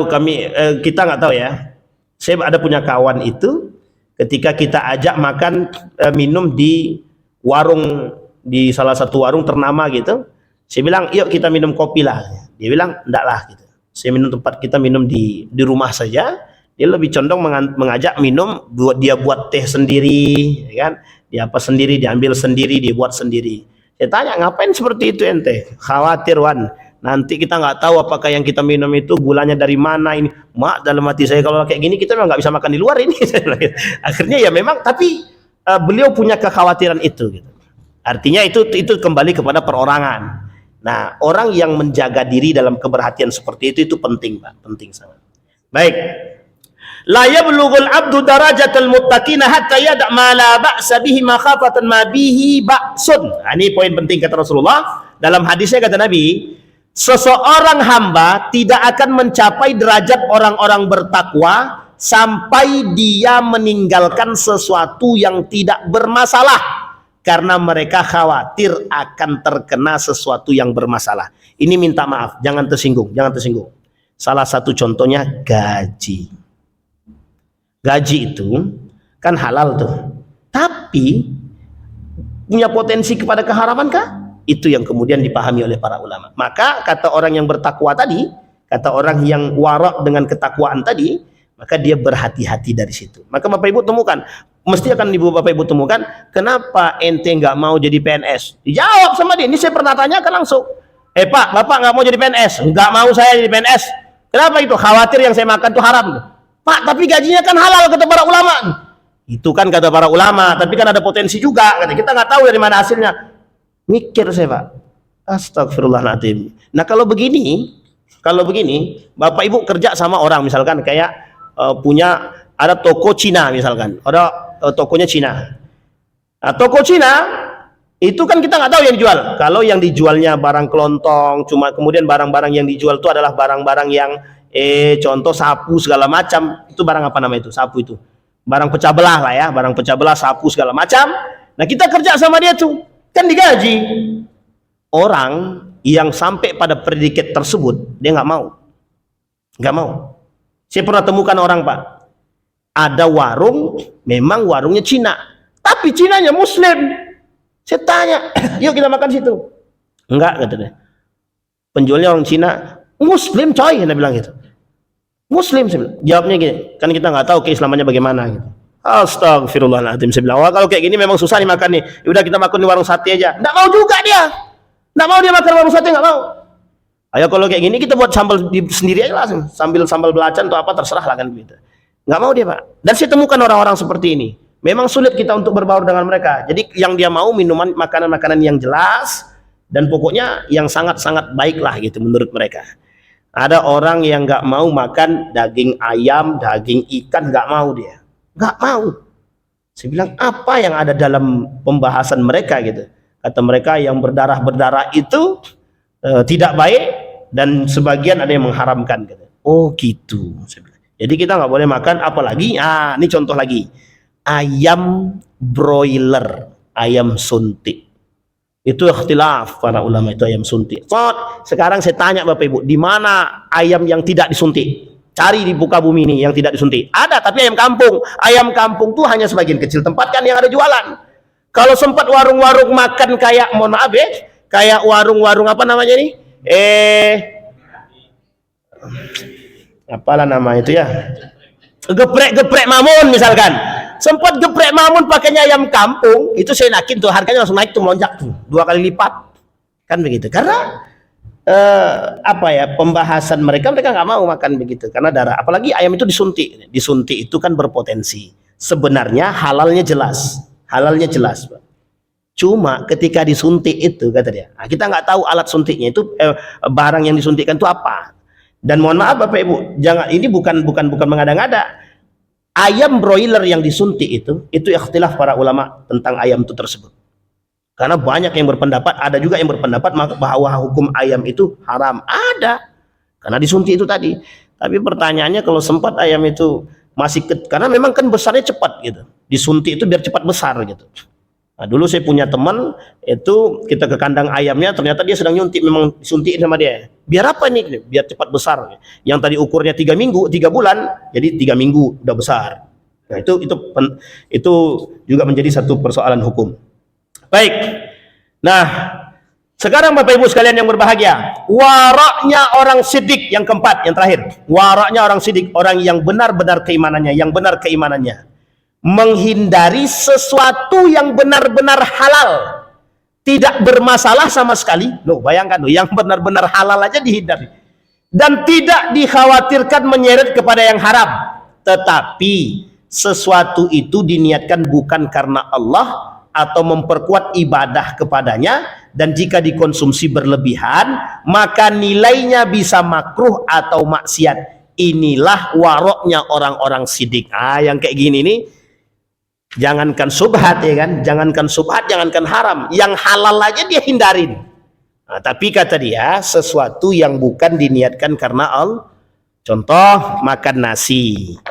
kita nggak tahu ya. Saya ada punya kawan itu, ketika kita ajak makan minum di warung, di salah satu warung ternama gitu, saya bilang yuk kita minum kopi lah. Dia bilang enggak lah gitu. Saya minum kita minum di rumah saja. Dia lebih condong mengajak minum, dia buat teh sendiri, ya kan? Dia apa sendiri, diambil sendiri, dia buat sendiri. Saya tanya, ngapain seperti itu ente? Khawatir Wan, nanti kita nggak tahu apakah yang kita minum itu gulanya dari mana ini. Mak, dalam hati saya kalau kayak gini kita memang nggak bisa makan di luar ini. Akhirnya ya memang, tapi beliau punya kekhawatiran itu gitu. Artinya itu kembali kepada perorangan. Nah, orang yang menjaga diri dalam keberhatian seperti itu penting, Pak, penting sangat. Baik. La yablughul 'abdu darajatal muttaqina hatta yada' ma la ba'sa bihi makhafatan ma bihi ba'sun. Ini poin penting kata Rasulullah. Dalam hadisnya kata Nabi, seseorang hamba tidak akan mencapai derajat orang-orang bertakwa sampai dia meninggalkan sesuatu yang tidak bermasalah, karena mereka khawatir akan terkena sesuatu yang bermasalah. Ini minta maaf, jangan tersinggung. Salah satu contohnya gaji. Gaji itu kan halal tuh, tapi punya potensi kepada keharaman kah? Itu yang kemudian dipahami oleh para ulama. Maka kata orang yang bertakwa tadi, kata orang yang warak dengan ketakwaan tadi, maka dia berhati-hati dari situ. Maka Bapak Ibu temukan, mesti akan Bapak Ibu temukan, kenapa ente nggak mau jadi PNS? Dijawab sama dia. Ini saya pernah tanyakan langsung. Pak, Bapak nggak mau jadi PNS? Nggak mau saya jadi PNS. Kenapa itu? Khawatir yang saya makan itu haram. Pak, tapi gajinya kan halal kata para ulama. Itu kan kata para ulama, tapi kan ada potensi juga. Kita nggak tahu dari mana hasilnya. Mikir saya, Pak. Astagfirullahaladzim. Nah kalau begini, Bapak Ibu kerja sama orang, misalkan kayak ada toko Cina misalkan, ada tokonya Cina. Nah, toko Cina itu kan kita nggak tahu yang dijual. Kalau yang dijualnya barang kelontong, cuma kemudian barang-barang yang dijual itu adalah barang-barang yang contoh sapu segala macam, itu barang apa nama itu? Sapu itu barang pecah belah lah ya, barang pecah belah, sapu segala macam. Nah kita kerja sama dia tuh kan digaji. Orang yang sampai pada predikat tersebut dia nggak mau. Saya pernah temukan orang, Pak, ada warung, memang warungnya Cina, tapi Cinanya Muslim. Saya tanya, yuk kita makan situ. Enggak, katanya. Penjualnya orang Cina, Muslim coy, dia bilang gitu. Muslim, saya bilang. Jawabnya gini, kan kita nggak tahu keislamannya bagaimana gitu. Astagfirullahaladzim, saya bilang, wah kalau kayak gini memang susah nih makan nih. Udah kita makan di warung sate aja. Nggak mau juga dia. Nggak mau dia makan warung sate, nggak mau. Ayo kalau kayak gini kita buat sambal sendiri aja langsung. Sambil sambal belacan atau apa terserah lah kan gitu. Nggak mau dia, Pak. Dan saya temukan orang-orang seperti ini. Memang sulit kita untuk berbaur dengan mereka. Jadi yang dia mau minuman, makanan-makanan yang jelas dan pokoknya yang sangat-sangat baik lah gitu menurut mereka. Ada orang yang nggak mau makan daging ayam, daging ikan, nggak mau dia. Nggak mau. Saya bilang, apa yang ada dalam pembahasan mereka gitu. Kata mereka yang berdarah-berdarah itu tidak baik dan sebagian ada yang mengharamkan gitu. Oh gitu. Saya bilang. Jadi kita nggak boleh makan, apalagi, ini contoh lagi, ayam broiler, ayam suntik. Itu ikhtilaf para ulama itu ayam suntik. So, sekarang saya tanya Bapak Ibu, di mana ayam yang tidak disuntik? Cari di muka bumi ini yang tidak disuntik. Ada, tapi ayam kampung. Ayam kampung tuh hanya sebagian kecil tempat kan yang ada jualan. Kalau sempat warung-warung makan kayak, mohon maaf ya, kayak warung-warung apa namanya nih? Apalah nama itu ya? Geprek Mamun misalkan. Sempat geprek Mamun pakainya ayam kampung, itu saya yakin tuh harganya langsung naik tuh, melonjak tuh 2 kali lipat. Kan begitu. Karena pembahasan mereka nggak mau makan begitu karena darah, apalagi ayam itu disuntik itu kan berpotensi. Sebenarnya halalnya jelas Pak. Cuma ketika disuntik itu kata dia, kita nggak tahu alat suntiknya itu, barang yang disuntikkan itu apa. Dan mohon maaf Bapak Ibu, jangan, ini bukan mengada-ngada. Ayam broiler yang disuntik itu ikhtilaf para ulama tentang ayam itu tersebut. Karena banyak yang berpendapat, ada juga yang berpendapat bahwa hukum ayam itu haram. Ada, karena disuntik itu tadi. Tapi pertanyaannya kalau sempat ayam itu masih karena memang kan besarnya cepat gitu. Disuntik itu biar cepat besar gitu. Nah, dulu saya punya teman itu, kita ke kandang ayamnya, ternyata dia sedang nyuntik, memang disuntikin sama dia. Biar apa nih? Biar cepat besar. Yang tadi ukurnya 3 bulan, jadi 3 minggu udah besar. Nah, itu juga menjadi satu persoalan hukum. Baik. Nah, sekarang Bapak Ibu sekalian yang berbahagia, waraknya orang sidik yang keempat, yang terakhir. Waraknya orang sidik, orang yang benar-benar keimanannya, menghindari sesuatu yang benar-benar halal, tidak bermasalah sama sekali. Loh, bayangkan loh, yang benar-benar halal aja dihindari. Dan tidak dikhawatirkan menyeret kepada yang haram. Tetapi sesuatu itu diniatkan bukan karena Allah atau memperkuat ibadah kepadanya, dan jika dikonsumsi berlebihan maka nilainya bisa makruh atau maksiat. Inilah waroknya orang-orang sidik. Yang kayak gini nih, jangankan subhat ya kan, jangankan haram, yang halal aja dia hindarin. Tapi kata dia, sesuatu yang bukan diniatkan karena Allah. Contoh, makan nasi,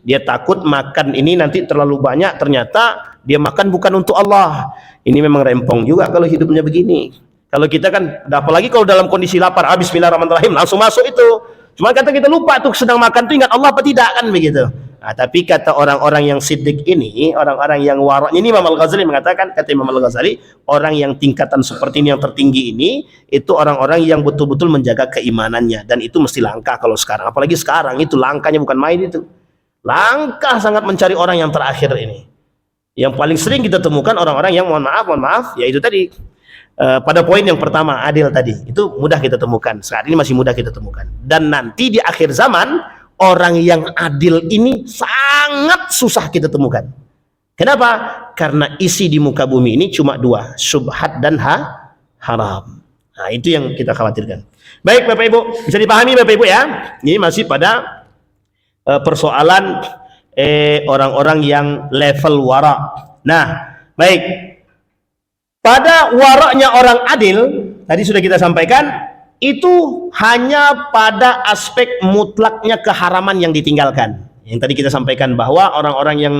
dia takut makan ini nanti terlalu banyak, ternyata dia makan bukan untuk Allah. Ini memang rempong juga kalau hidupnya begini. Kalau kita kan, apalagi kalau dalam kondisi lapar, bismillahirrahmanirrahim, langsung masuk itu. Cuma kata kita lupa tuh, sedang makan tuh ingat Allah apa tidak, kan begitu. Tapi kata orang-orang yang siddiq ini, orang-orang yang warak ini, Imam Al-Ghazali mengatakan, kata Imam Al-Ghazali, orang yang tingkatan seperti ini, yang tertinggi ini, itu orang-orang yang betul-betul menjaga keimanannya. Dan itu mesti langkah kalau sekarang, apalagi sekarang itu langkahnya bukan main itu. Langkah sangat mencari orang yang terakhir ini. Yang paling sering kita temukan orang-orang yang mohon maaf, yaitu tadi, pada poin yang pertama, adil tadi, itu mudah kita temukan. Saat ini masih mudah kita temukan. Dan nanti di akhir zaman, orang yang adil ini sangat susah kita temukan. Kenapa? Karena isi di muka bumi ini cuma 2, syubhat dan haram. Nah, itu yang kita khawatirkan. Baik Bapak Ibu, bisa dipahami Bapak Ibu ya. Ini masih pada persoalan orang-orang yang level wara. Nah, baik. Pada waraknya orang adil, tadi sudah kita sampaikan, itu hanya pada aspek mutlaknya keharaman yang ditinggalkan. Yang tadi kita sampaikan bahwa orang-orang yang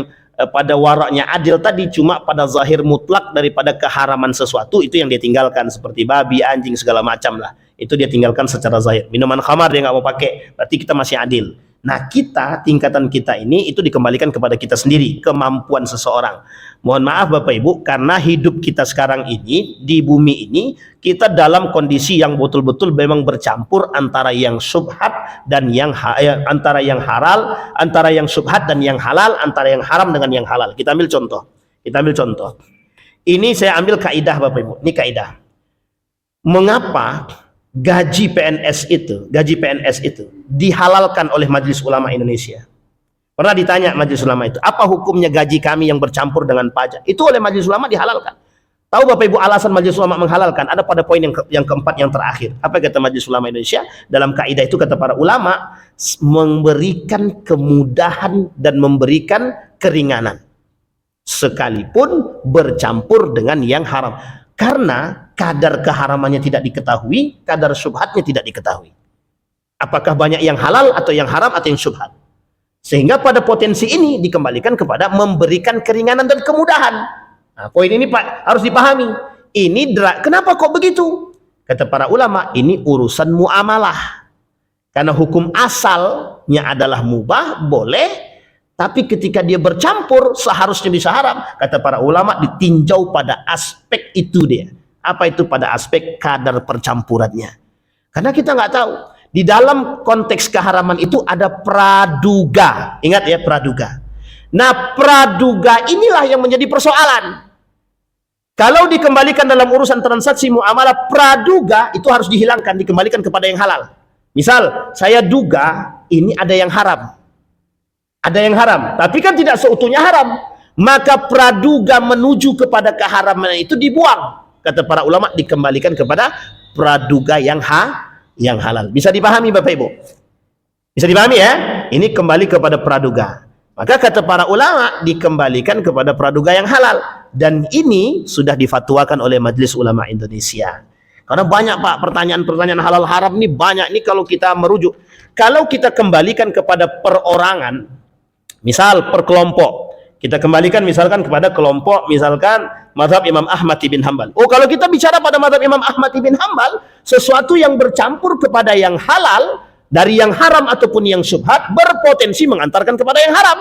pada waraknya adil tadi cuma pada zahir mutlak daripada keharaman sesuatu, itu yang dia tinggalkan, seperti babi, anjing, segala macam lah. Itu dia tinggalkan secara zahir. Minuman khamar dia nggak mau pakai, berarti kita masih adil. Nah, tingkatan kita ini itu dikembalikan kepada kita sendiri, kemampuan seseorang. Mohon maaf Bapak Ibu, karena hidup kita sekarang ini di bumi ini, kita dalam kondisi yang betul-betul memang bercampur antara yang subhat dan yang antara yang halal, antara yang subhat dan yang halal, antara yang haram dengan yang halal. Kita ambil contoh. Ini saya ambil kaidah Bapak Ibu. Ini kaidah. Mengapa gaji PNS itu dihalalkan oleh Majelis Ulama Indonesia? Pernah ditanya Majelis Ulama itu, apa hukumnya gaji kami yang bercampur dengan pajak? Itu oleh Majelis Ulama dihalalkan. Tahu Bapak Ibu alasan Majelis Ulama menghalalkan? Ada pada poin yang keempat, yang terakhir. Apa kata Majelis Ulama Indonesia? Dalam kaidah itu kata para ulama, memberikan kemudahan dan memberikan keringanan, sekalipun bercampur dengan yang haram. Karena kadar keharamannya tidak diketahui, kadar syubhatnya tidak diketahui. Apakah banyak yang halal atau yang haram atau yang syubhat. Sehingga pada potensi ini dikembalikan kepada memberikan keringanan dan kemudahan. Nah, poin ini Pak harus dipahami. Kenapa kok begitu? Kata para ulama, ini urusan muamalah. Karena hukum asalnya adalah mubah, boleh, tapi ketika dia bercampur seharusnya bisa haram. Kata para ulama, ditinjau pada aspek itu dia. Apa itu? Pada aspek kadar percampurannya. Karena kita nggak tahu. Di dalam konteks keharaman itu ada praduga. Ingat ya, praduga. Nah, praduga inilah yang menjadi persoalan. Kalau dikembalikan dalam urusan transaksi muamalah, praduga itu harus dihilangkan, dikembalikan kepada yang halal. Misal, saya duga ini ada yang haram. Ada yang haram, tapi kan tidak seutuhnya haram. Maka praduga menuju kepada keharaman itu dibuang. Kata para ulama, dikembalikan kepada praduga yang halal. Bisa dipahami Bapak Ibu? Bisa dipahami ya? Ini kembali kepada praduga. Maka kata para ulama, dikembalikan kepada praduga yang halal. Dan ini sudah difatwakan oleh Majelis Ulama Indonesia. Karena banyak Pak pertanyaan-pertanyaan halal haram ini banyak. Ini kalau kita merujuk. Kalau kita kembalikan kepada perorangan, misal per kelompok, kita kembalikan misalkan kepada kelompok misalkan mazhab Imam Ahmad bin Hanbal. Oh, kalau kita bicara pada mazhab Imam Ahmad bin Hanbal, sesuatu yang bercampur kepada yang halal dari yang haram ataupun yang syubhat berpotensi mengantarkan kepada yang haram.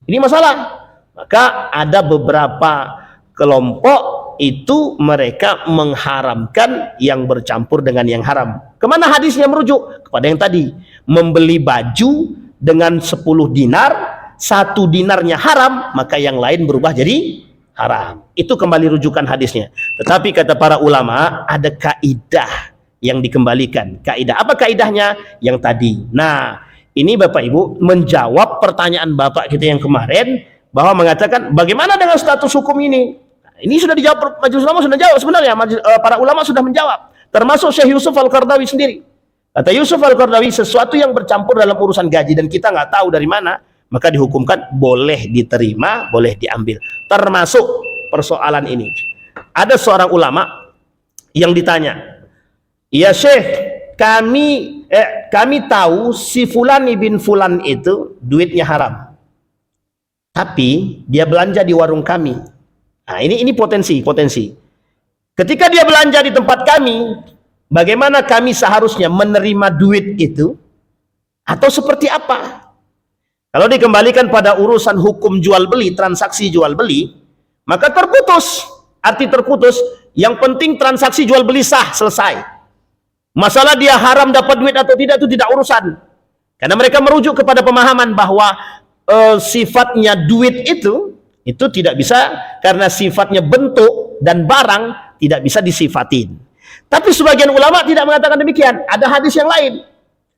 Ini masalah. Maka ada beberapa kelompok itu mereka mengharamkan yang bercampur dengan yang haram. Kemana hadisnya merujuk? Kepada yang tadi, membeli baju dengan 10 dinar, 1 dinarnya haram, maka yang lain berubah jadi haram. Itu kembali rujukan hadisnya. Tetapi kata para ulama, ada kaidah yang dikembalikan. Kaidah apa kaidahnya? Yang tadi. Nah, ini Bapak Ibu menjawab pertanyaan Bapak kita yang kemarin, bahwa mengatakan bagaimana dengan status hukum ini? Nah, ini sudah dijawab, Majelis Ulama sudah jawab sebenarnya. Para ulama sudah menjawab, termasuk Syekh Yusuf Al-Qardawi sendiri. Kata Yusuf Al-Qardawi, sesuatu yang bercampur dalam urusan gaji dan kita nggak tahu dari mana, maka dihukumkan boleh diterima, boleh diambil. Termasuk persoalan ini. Ada seorang ulama yang ditanya, ya Syekh, kami tahu si Fulan bin Fulan itu duitnya haram, tapi dia belanja di warung kami. Nah, ini potensi. Ketika dia belanja di tempat kami, bagaimana kami seharusnya menerima duit itu? Atau seperti apa? Kalau dikembalikan pada urusan hukum jual beli, transaksi jual beli, maka terputus. Arti terputus, yang penting transaksi jual beli sah, selesai. Masalah dia haram dapat duit atau tidak itu tidak urusan. Karena mereka merujuk kepada pemahaman bahwa sifatnya duit itu tidak bisa, karena sifatnya bentuk dan barang tidak bisa disifatin. Tapi sebagian ulama tidak mengatakan demikian. Ada hadis yang lain.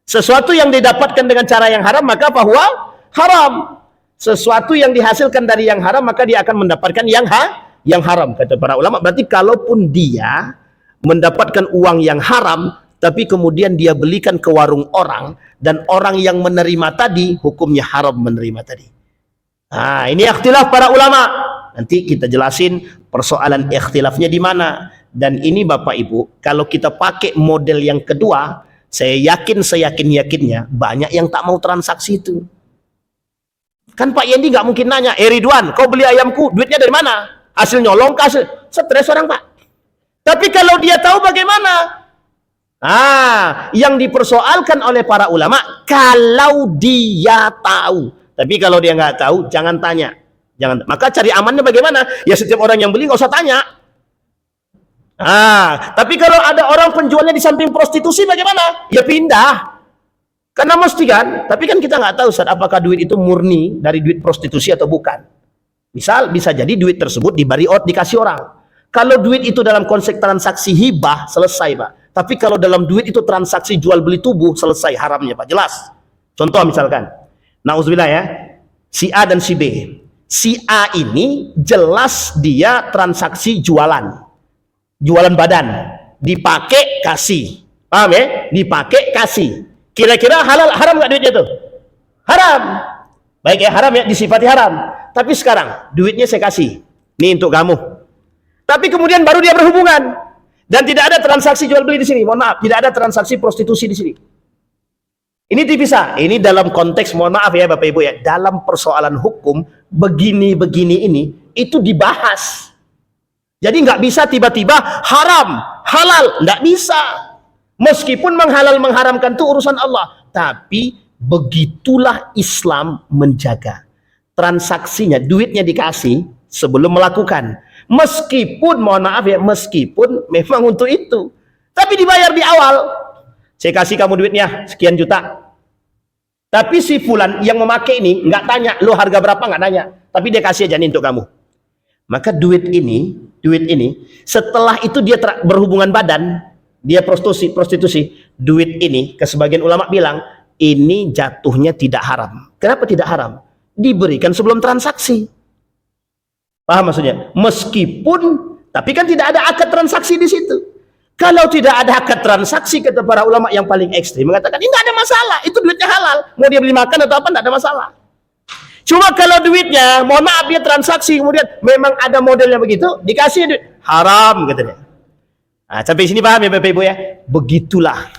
Sesuatu yang didapatkan dengan cara yang haram, maka bahwa haram. Sesuatu yang dihasilkan dari yang haram, maka dia akan mendapatkan yang haram. Kata para ulama, berarti kalaupun dia mendapatkan uang yang haram, tapi kemudian dia belikan ke warung orang, dan orang yang menerima tadi, hukumnya haram menerima tadi. Nah, ini ikhtilaf para ulama. Nanti kita jelasin persoalan ikhtilafnya di mana. Dan ini Bapak Ibu, kalau kita pakai model yang kedua, saya yakin-yakinnya banyak yang tak mau transaksi itu. Kan Pak Yendi nggak mungkin nanya, Ridwan, kau beli ayamku, duitnya dari mana? Hasil nyolong, hasil stres orang Pak. Tapi kalau dia tahu bagaimana? Yang dipersoalkan oleh para ulama, kalau dia tahu. Tapi kalau dia nggak tahu, jangan tanya. Maka cari amannya bagaimana? Ya setiap orang yang beli nggak usah tanya. Tapi kalau ada orang penjualnya di samping prostitusi bagaimana? Ya pindah. Karena mesti kan. Tapi kan kita nggak tahu Ustaz, apakah duit itu murni dari duit prostitusi atau bukan. Misal bisa jadi duit tersebut dikasih orang. Kalau duit itu dalam konsep transaksi hibah, selesai Pak. Tapi kalau dalam duit itu transaksi jual beli tubuh, selesai haramnya Pak, jelas. Contoh misalkan, nauzubillah ya, si A dan si B. Si A ini jelas dia transaksi jualan badan, dipakai kasih, paham ya? Dipakai kasih. Kira-kira haram nggak duitnya tuh? Haram. Baik ya, haram ya, disifati haram. Tapi sekarang duitnya saya kasih, nih untuk kamu. Tapi kemudian baru dia berhubungan. Dan tidak ada transaksi jual beli di sini. Mohon maaf, tidak ada transaksi prostitusi di sini. Ini dipisah. Ini dalam konteks, mohon maaf ya Bapak Ibu ya, dalam persoalan hukum begini-begini ini itu dibahas. Jadi nggak bisa tiba-tiba haram, halal, nggak bisa. Meskipun mengharamkan itu urusan Allah, tapi begitulah Islam menjaga transaksinya, duitnya dikasih sebelum melakukan. Meskipun mohon maaf ya, meskipun memang untuk itu, tapi dibayar di awal. Saya kasih kamu duitnya sekian juta. Tapi si fulan yang memakai ini nggak tanya, lo harga berapa, nggak tanya. Tapi dia kasih aja nih untuk kamu. Maka duit ini setelah itu dia berhubungan badan, dia prostitusi. Duit ini ke sebagian ulama bilang ini jatuhnya tidak haram. Kenapa tidak haram? Diberikan sebelum transaksi. Paham maksudnya? Meskipun, tapi kan tidak ada akad transaksi di situ. Kalau tidak ada akad transaksi, kata para ulama yang paling ekstrim mengatakan ini tidak ada masalah, itu duitnya halal, mau dia beli makan atau apa tidak ada masalah. Cuma kalau duitnya, mohon maaf dia transaksi kemudian memang ada modelnya begitu, dikasih duit haram katanya. Nah, sampai sini paham ya Bapak Ibu ya? Begitulah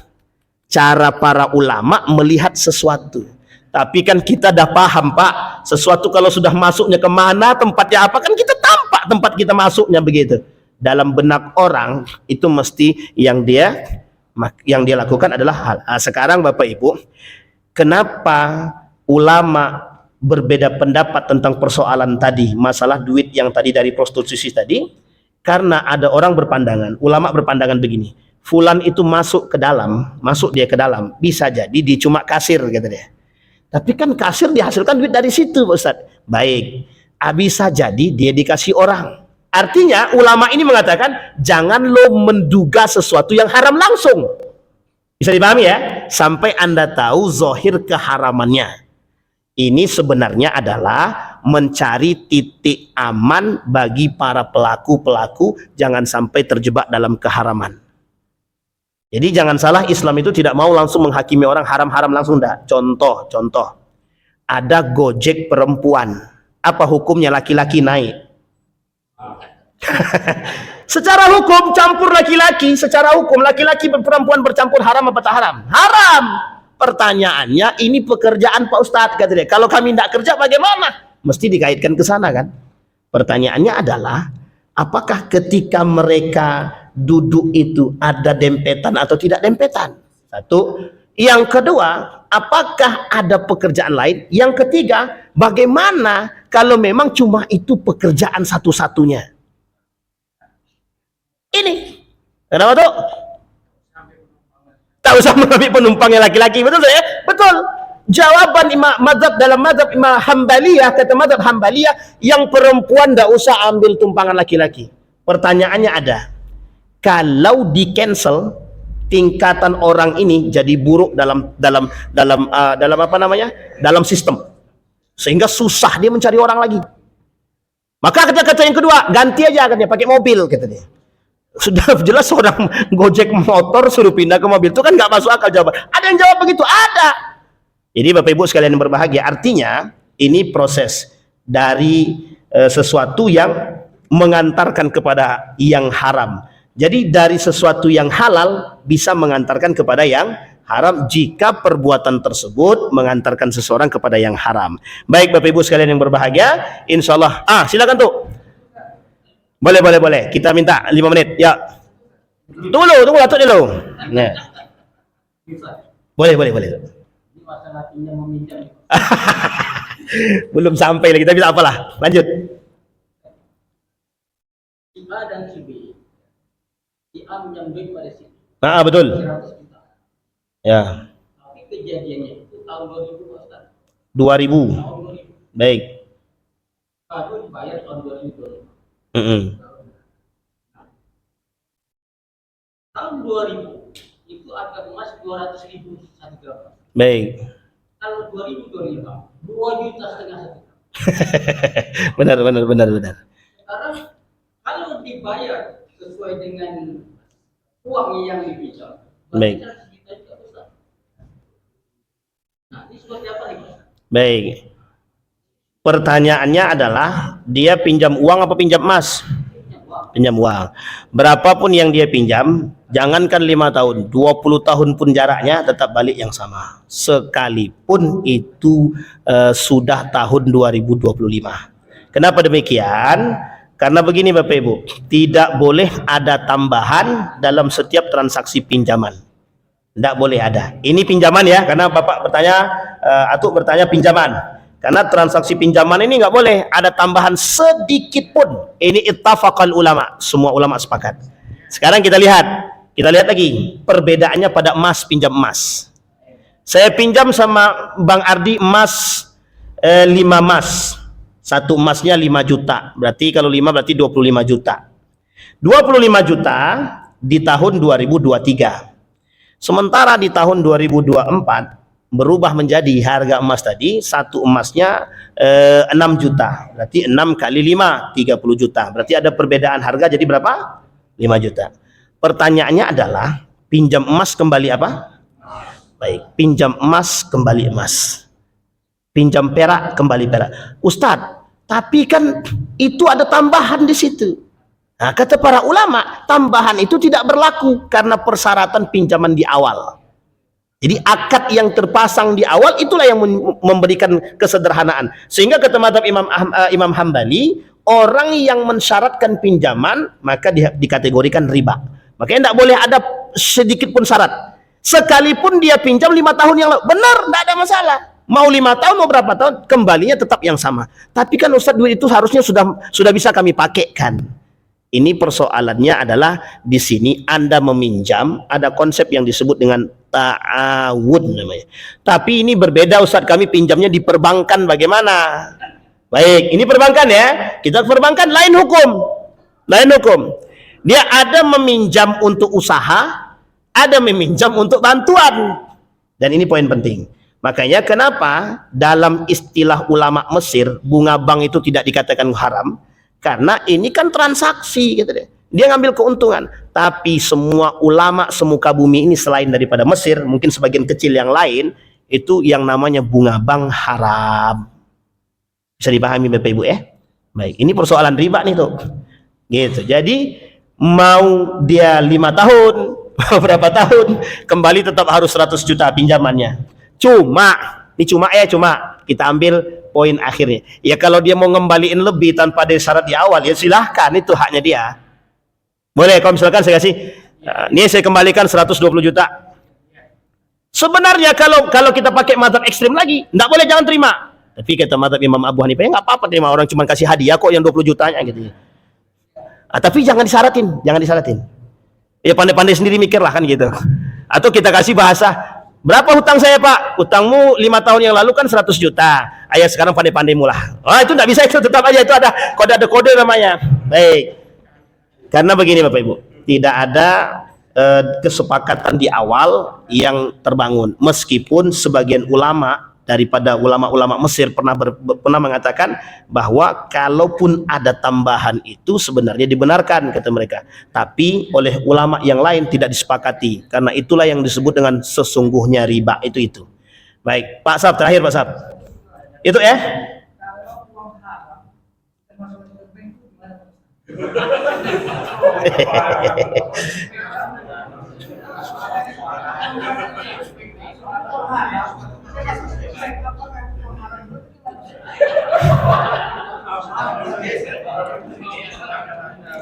cara para ulama melihat sesuatu. Tapi kan kita dah paham Pak, sesuatu kalau sudah masuknya kemana, tempatnya apa, kan kita tampak tempat kita masuknya begitu. Dalam benak orang itu mesti yang dia lakukan adalah hal. Nah, sekarang Bapak Ibu, kenapa ulama berbeda pendapat tentang persoalan tadi, masalah duit yang tadi dari prostitusi tadi? Karena ada orang berpandangan, ulama berpandangan begini, fulan itu masuk dia ke dalam, bisa jadi dia cuma kasir gitu deh. Tapi kan kasir dihasilkan duit dari situ Ustaz. Baik, bisa jadi dia dikasih orang. Artinya ulama ini mengatakan jangan lo menduga sesuatu yang haram langsung. Bisa dipahami ya? Sampai Anda tahu zahir keharamannya. Ini sebenarnya adalah mencari titik aman bagi para pelaku-pelaku jangan sampai terjebak dalam keharaman. Jadi jangan salah, Islam itu tidak mau langsung menghakimi orang haram-haram langsung, enggak. Contoh. Ada Gojek perempuan. Apa hukumnya laki-laki naik? Secara hukum campur laki-laki, secara hukum laki-laki perempuan bercampur haram apa tak haram? Haram. Pertanyaannya, ini pekerjaan Pak Ustadz, kata dia. Kalau kami tidak kerja bagaimana? Mesti dikaitkan ke sana kan? Pertanyaannya adalah, apakah ketika mereka duduk itu ada dempetan atau tidak dempetan? Satu. Yang kedua, apakah ada pekerjaan lain? Yang ketiga, bagaimana kalau memang cuma itu pekerjaan satu-satunya? Ini. Kenapa tuh? Tak usah mengambil penumpangnya laki-laki. Betul saya? Betul. Jawaban dalam mazhab Imam Hambaliyah, kata mazhab Hambaliyah, yang perempuan tidak usah ambil tumpangan laki-laki. Pertanyaannya ada. Kalau di cancel, tingkatan orang ini jadi buruk dalam apa namanya? Dalam sistem. Sehingga susah dia mencari orang lagi. Maka kata-kata yang kedua, ganti aja katanya pakai mobil kata dia. Sudah jelas orang Gojek motor suruh pindah ke mobil, itu kan nggak masuk akal jawaban. Ada yang jawab begitu? Ada. Jadi Bapak Ibu sekalian yang berbahagia, artinya ini proses dari sesuatu yang mengantarkan kepada yang haram. Jadi dari sesuatu yang halal bisa mengantarkan kepada yang haram jika perbuatan tersebut mengantarkan seseorang kepada yang haram. Baik Bapak Ibu sekalian yang berbahagia, insya Allah. Silakan tuh. Boleh. Kita minta 5 menit. Ya. Tunggu Datuk dulu. Nah. Boleh. Belum sampai lagi, tapi tak apalah. Lanjut. Si A dan si B. Si A minjam duit pada si B. Betul. 100 juta. Ya. Tapi kejadiannya itu tahun 2000 Ustaz. 2000. Tahun 2000. Baik. Baru dibayar tahun 2000. Tahun 2000 itu harga emas 200.000 1 gram. Baik. Kalau 2025 2,5 juta satu. Benar. Sekarang kalau dibayar sesuai dengan uang yang dipinjam, baik. 100 juta juga besar. Nah, ini seperti apa nih Pak? Baik. Pertanyaannya adalah dia pinjam uang apa pinjam emas? Pinjam uang. Berapapun yang dia pinjam, Jangankan 5 tahun, 20 tahun pun jaraknya tetap balik yang sama. Sekalipun itu sudah tahun 2025. Kenapa demikian? Karena begini Bapak Ibu, tidak boleh ada tambahan dalam setiap transaksi pinjaman. Tidak boleh ada. Ini pinjaman ya, karena Bapak bertanya, Atuk bertanya pinjaman. Karena transaksi pinjaman ini nggak boleh ada tambahan sedikit pun. Ini ittafaqal ulama, semua ulama sepakat. Sekarang kita lihat lagi perbedaannya pada emas, pinjam emas. Saya pinjam sama Bang Ardi emas 5 emas. Satu emasnya 5 juta. Berarti kalau 5 berarti 25 juta. 25 juta di tahun 2023. Sementara di tahun 2024 berubah menjadi harga emas tadi, satu emasnya 6 juta. Berarti 6 kali 5 30 juta. Berarti ada perbedaan harga jadi berapa? 5 juta. Pertanyaannya adalah pinjam emas kembali apa? Baik, pinjam emas kembali emas. Pinjam perak kembali perak. Ustadz, tapi kan itu ada tambahan di situ. Nah, kata para ulama, tambahan itu tidak berlaku karena persyaratan pinjaman di awal. Jadi akad yang terpasang di awal itulah yang memberikan kesederhanaan. Sehingga kata mazhab Imam Hambali, orang yang mensyaratkan pinjaman maka dikategorikan riba. Makanya tidak boleh ada sedikit pun syarat. Sekalipun dia pinjam 5 tahun yang lalu, benar, tidak ada masalah. Mau 5 tahun, mau berapa tahun, kembalinya tetap yang sama. Tapi kan Ustadz, duit itu harusnya sudah bisa kami pakaikan. Ini persoalannya adalah di sini Anda meminjam, ada konsep yang disebut dengan ta'awun namanya. Tapi ini berbeda Ustadz, kami pinjamnya di perbankan bagaimana? Baik, ini perbankan ya. Kita perbankan lain hukum. Lain hukum. Dia ada meminjam untuk usaha, ada meminjam untuk bantuan. Dan ini poin penting. Makanya kenapa dalam istilah ulama Mesir bunga bank itu tidak dikatakan haram? Karena ini kan transaksi gitu deh. Dia ngambil keuntungan. Tapi semua ulama semuka bumi ini selain daripada Mesir, mungkin sebagian kecil yang lain, itu yang namanya bunga bank haram. Bisa dipahami Bapak Ibu ya? Baik, ini persoalan riba nih tuh. Gitu. Jadi mau dia 5 tahun, berapa tahun, kembali tetap harus 100 juta pinjamannya. Cuma kita ambil poin akhirnya. Ya kalau dia mau ngembaliin lebih tanpa ada syarat di awal, ya silahkan, itu haknya dia. Boleh, kalau misalkan saya kasih, ini saya kembalikan 120 juta. Sebenarnya kalau kita pakai mazhab ekstrim lagi, enggak boleh, jangan terima. Tapi kata mazhab Imam Abu Hanifah, ya enggak apa-apa terima, orang cuma kasih hadiah kok yang 20 jutanya gitu. Tapi jangan disaratin. Ya pandai-pandai sendiri mikirlah kan gitu. Atau kita kasih bahasa, berapa hutang saya Pak? Hutangmu 5 tahun yang lalu kan 100 juta. Ayo sekarang pandai-pandai mulah. Oh itu enggak bisa, itu tetap aja itu ada kode namanya. Baik. Karena begini Bapak Ibu, tidak ada kesepakatan di awal yang terbangun. Meskipun sebagian ulama daripada ulama-ulama Mesir pernah mengatakan bahwa kalaupun ada tambahan itu sebenarnya dibenarkan kata mereka, tapi oleh ulama yang lain tidak disepakati, karena itulah yang disebut dengan sesungguhnya riba itu. Baik, Pak Sab, terakhir Pak Sab. Itu ya.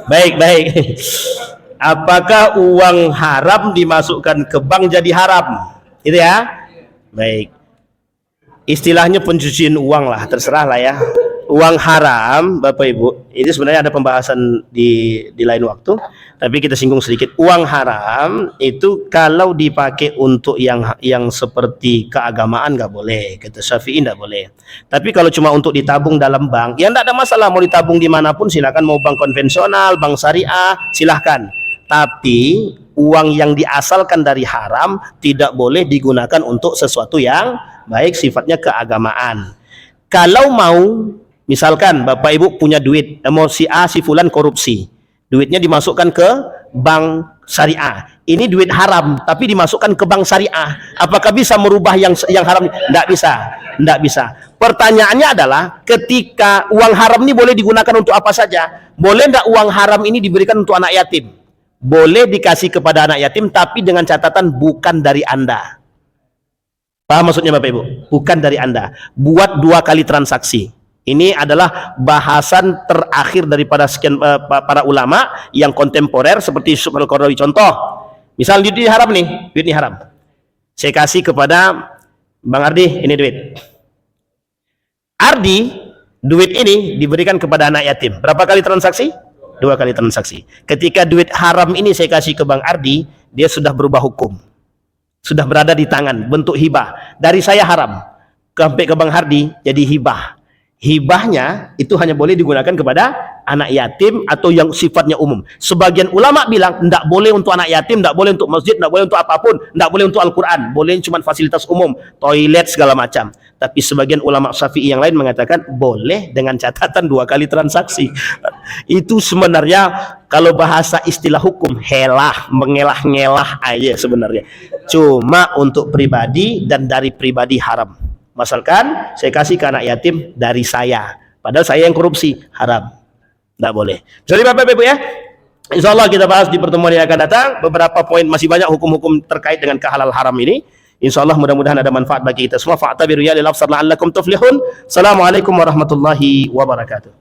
Baik. Apakah uang haram dimasukkan ke bank jadi haram? Itu ya. Baik. Istilahnya pencucian uang lah, terserah lah ya. Uang haram, Bapak Ibu, ini sebenarnya ada pembahasan di lain waktu, tapi kita singgung sedikit. Uang haram itu kalau dipakai untuk yang seperti keagamaan nggak boleh, kata Syafi'i nggak boleh. Tapi kalau cuma untuk ditabung dalam bank, ya nggak ada masalah, mau ditabung dimanapun silakan, mau bank konvensional, bank syariah, silahkan. Tapi uang yang diasalkan dari haram tidak boleh digunakan untuk sesuatu yang baik sifatnya keagamaan. Kalau mau, misalkan Bapak Ibu punya duit, mau si A si fulan korupsi, duitnya dimasukkan ke bank syariah, ini duit haram tapi dimasukkan ke bank syariah, apakah bisa merubah yang haram? Tidak bisa. Pertanyaannya adalah, ketika uang haram ini boleh digunakan untuk apa saja, boleh tidak uang haram ini diberikan untuk anak yatim? boleh dikasih kepada anak yatim, tapi dengan catatan bukan dari Anda. Paham maksudnya Bapak Ibu? Bukan dari Anda. Buat 2 kali transaksi. Ini adalah bahasan terakhir daripada sekian para ulama yang kontemporer seperti Yusuf Al-Qaradawi. Contoh, misal duit ini haram nih, duit ini haram. Saya kasih kepada Bang Ardi, ini duit. Ardi, duit ini diberikan kepada anak yatim. Berapa kali transaksi? 2 kali transaksi. Ketika duit haram ini saya kasih ke Bang Ardi, dia sudah berubah hukum. Sudah berada di tangan, bentuk hibah. Dari saya haram, sampai ke Bang Hardi, jadi hibah. Hibahnya itu hanya boleh digunakan kepada anak yatim atau yang sifatnya umum. Sebagian ulama bilang tidak boleh untuk anak yatim, tidak boleh untuk masjid, tidak boleh untuk apapun, tidak boleh untuk Al-Quran, boleh cuma fasilitas umum, toilet segala macam. Tapi sebagian ulama Syafi'i yang lain mengatakan boleh dengan catatan 2 kali transaksi. Itu sebenarnya kalau bahasa istilah hukum helah, mengelah-ngelah aja sebenarnya. Cuma untuk pribadi dan dari pribadi haram. Misalkan saya kasih ke anak yatim dari saya, padahal saya yang korupsi, haram, tidak boleh. Jadi Bapak Ibu ya, insya Allah kita bahas di pertemuan yang akan datang beberapa poin, masih banyak hukum-hukum terkait dengan kehalal haram ini. Insya Allah mudah-mudahan ada manfaat bagi kita semua. Fa'tabiru ya lil absar la'allakum tuflihun. Assalamualaikum warahmatullahi wabarakatuh.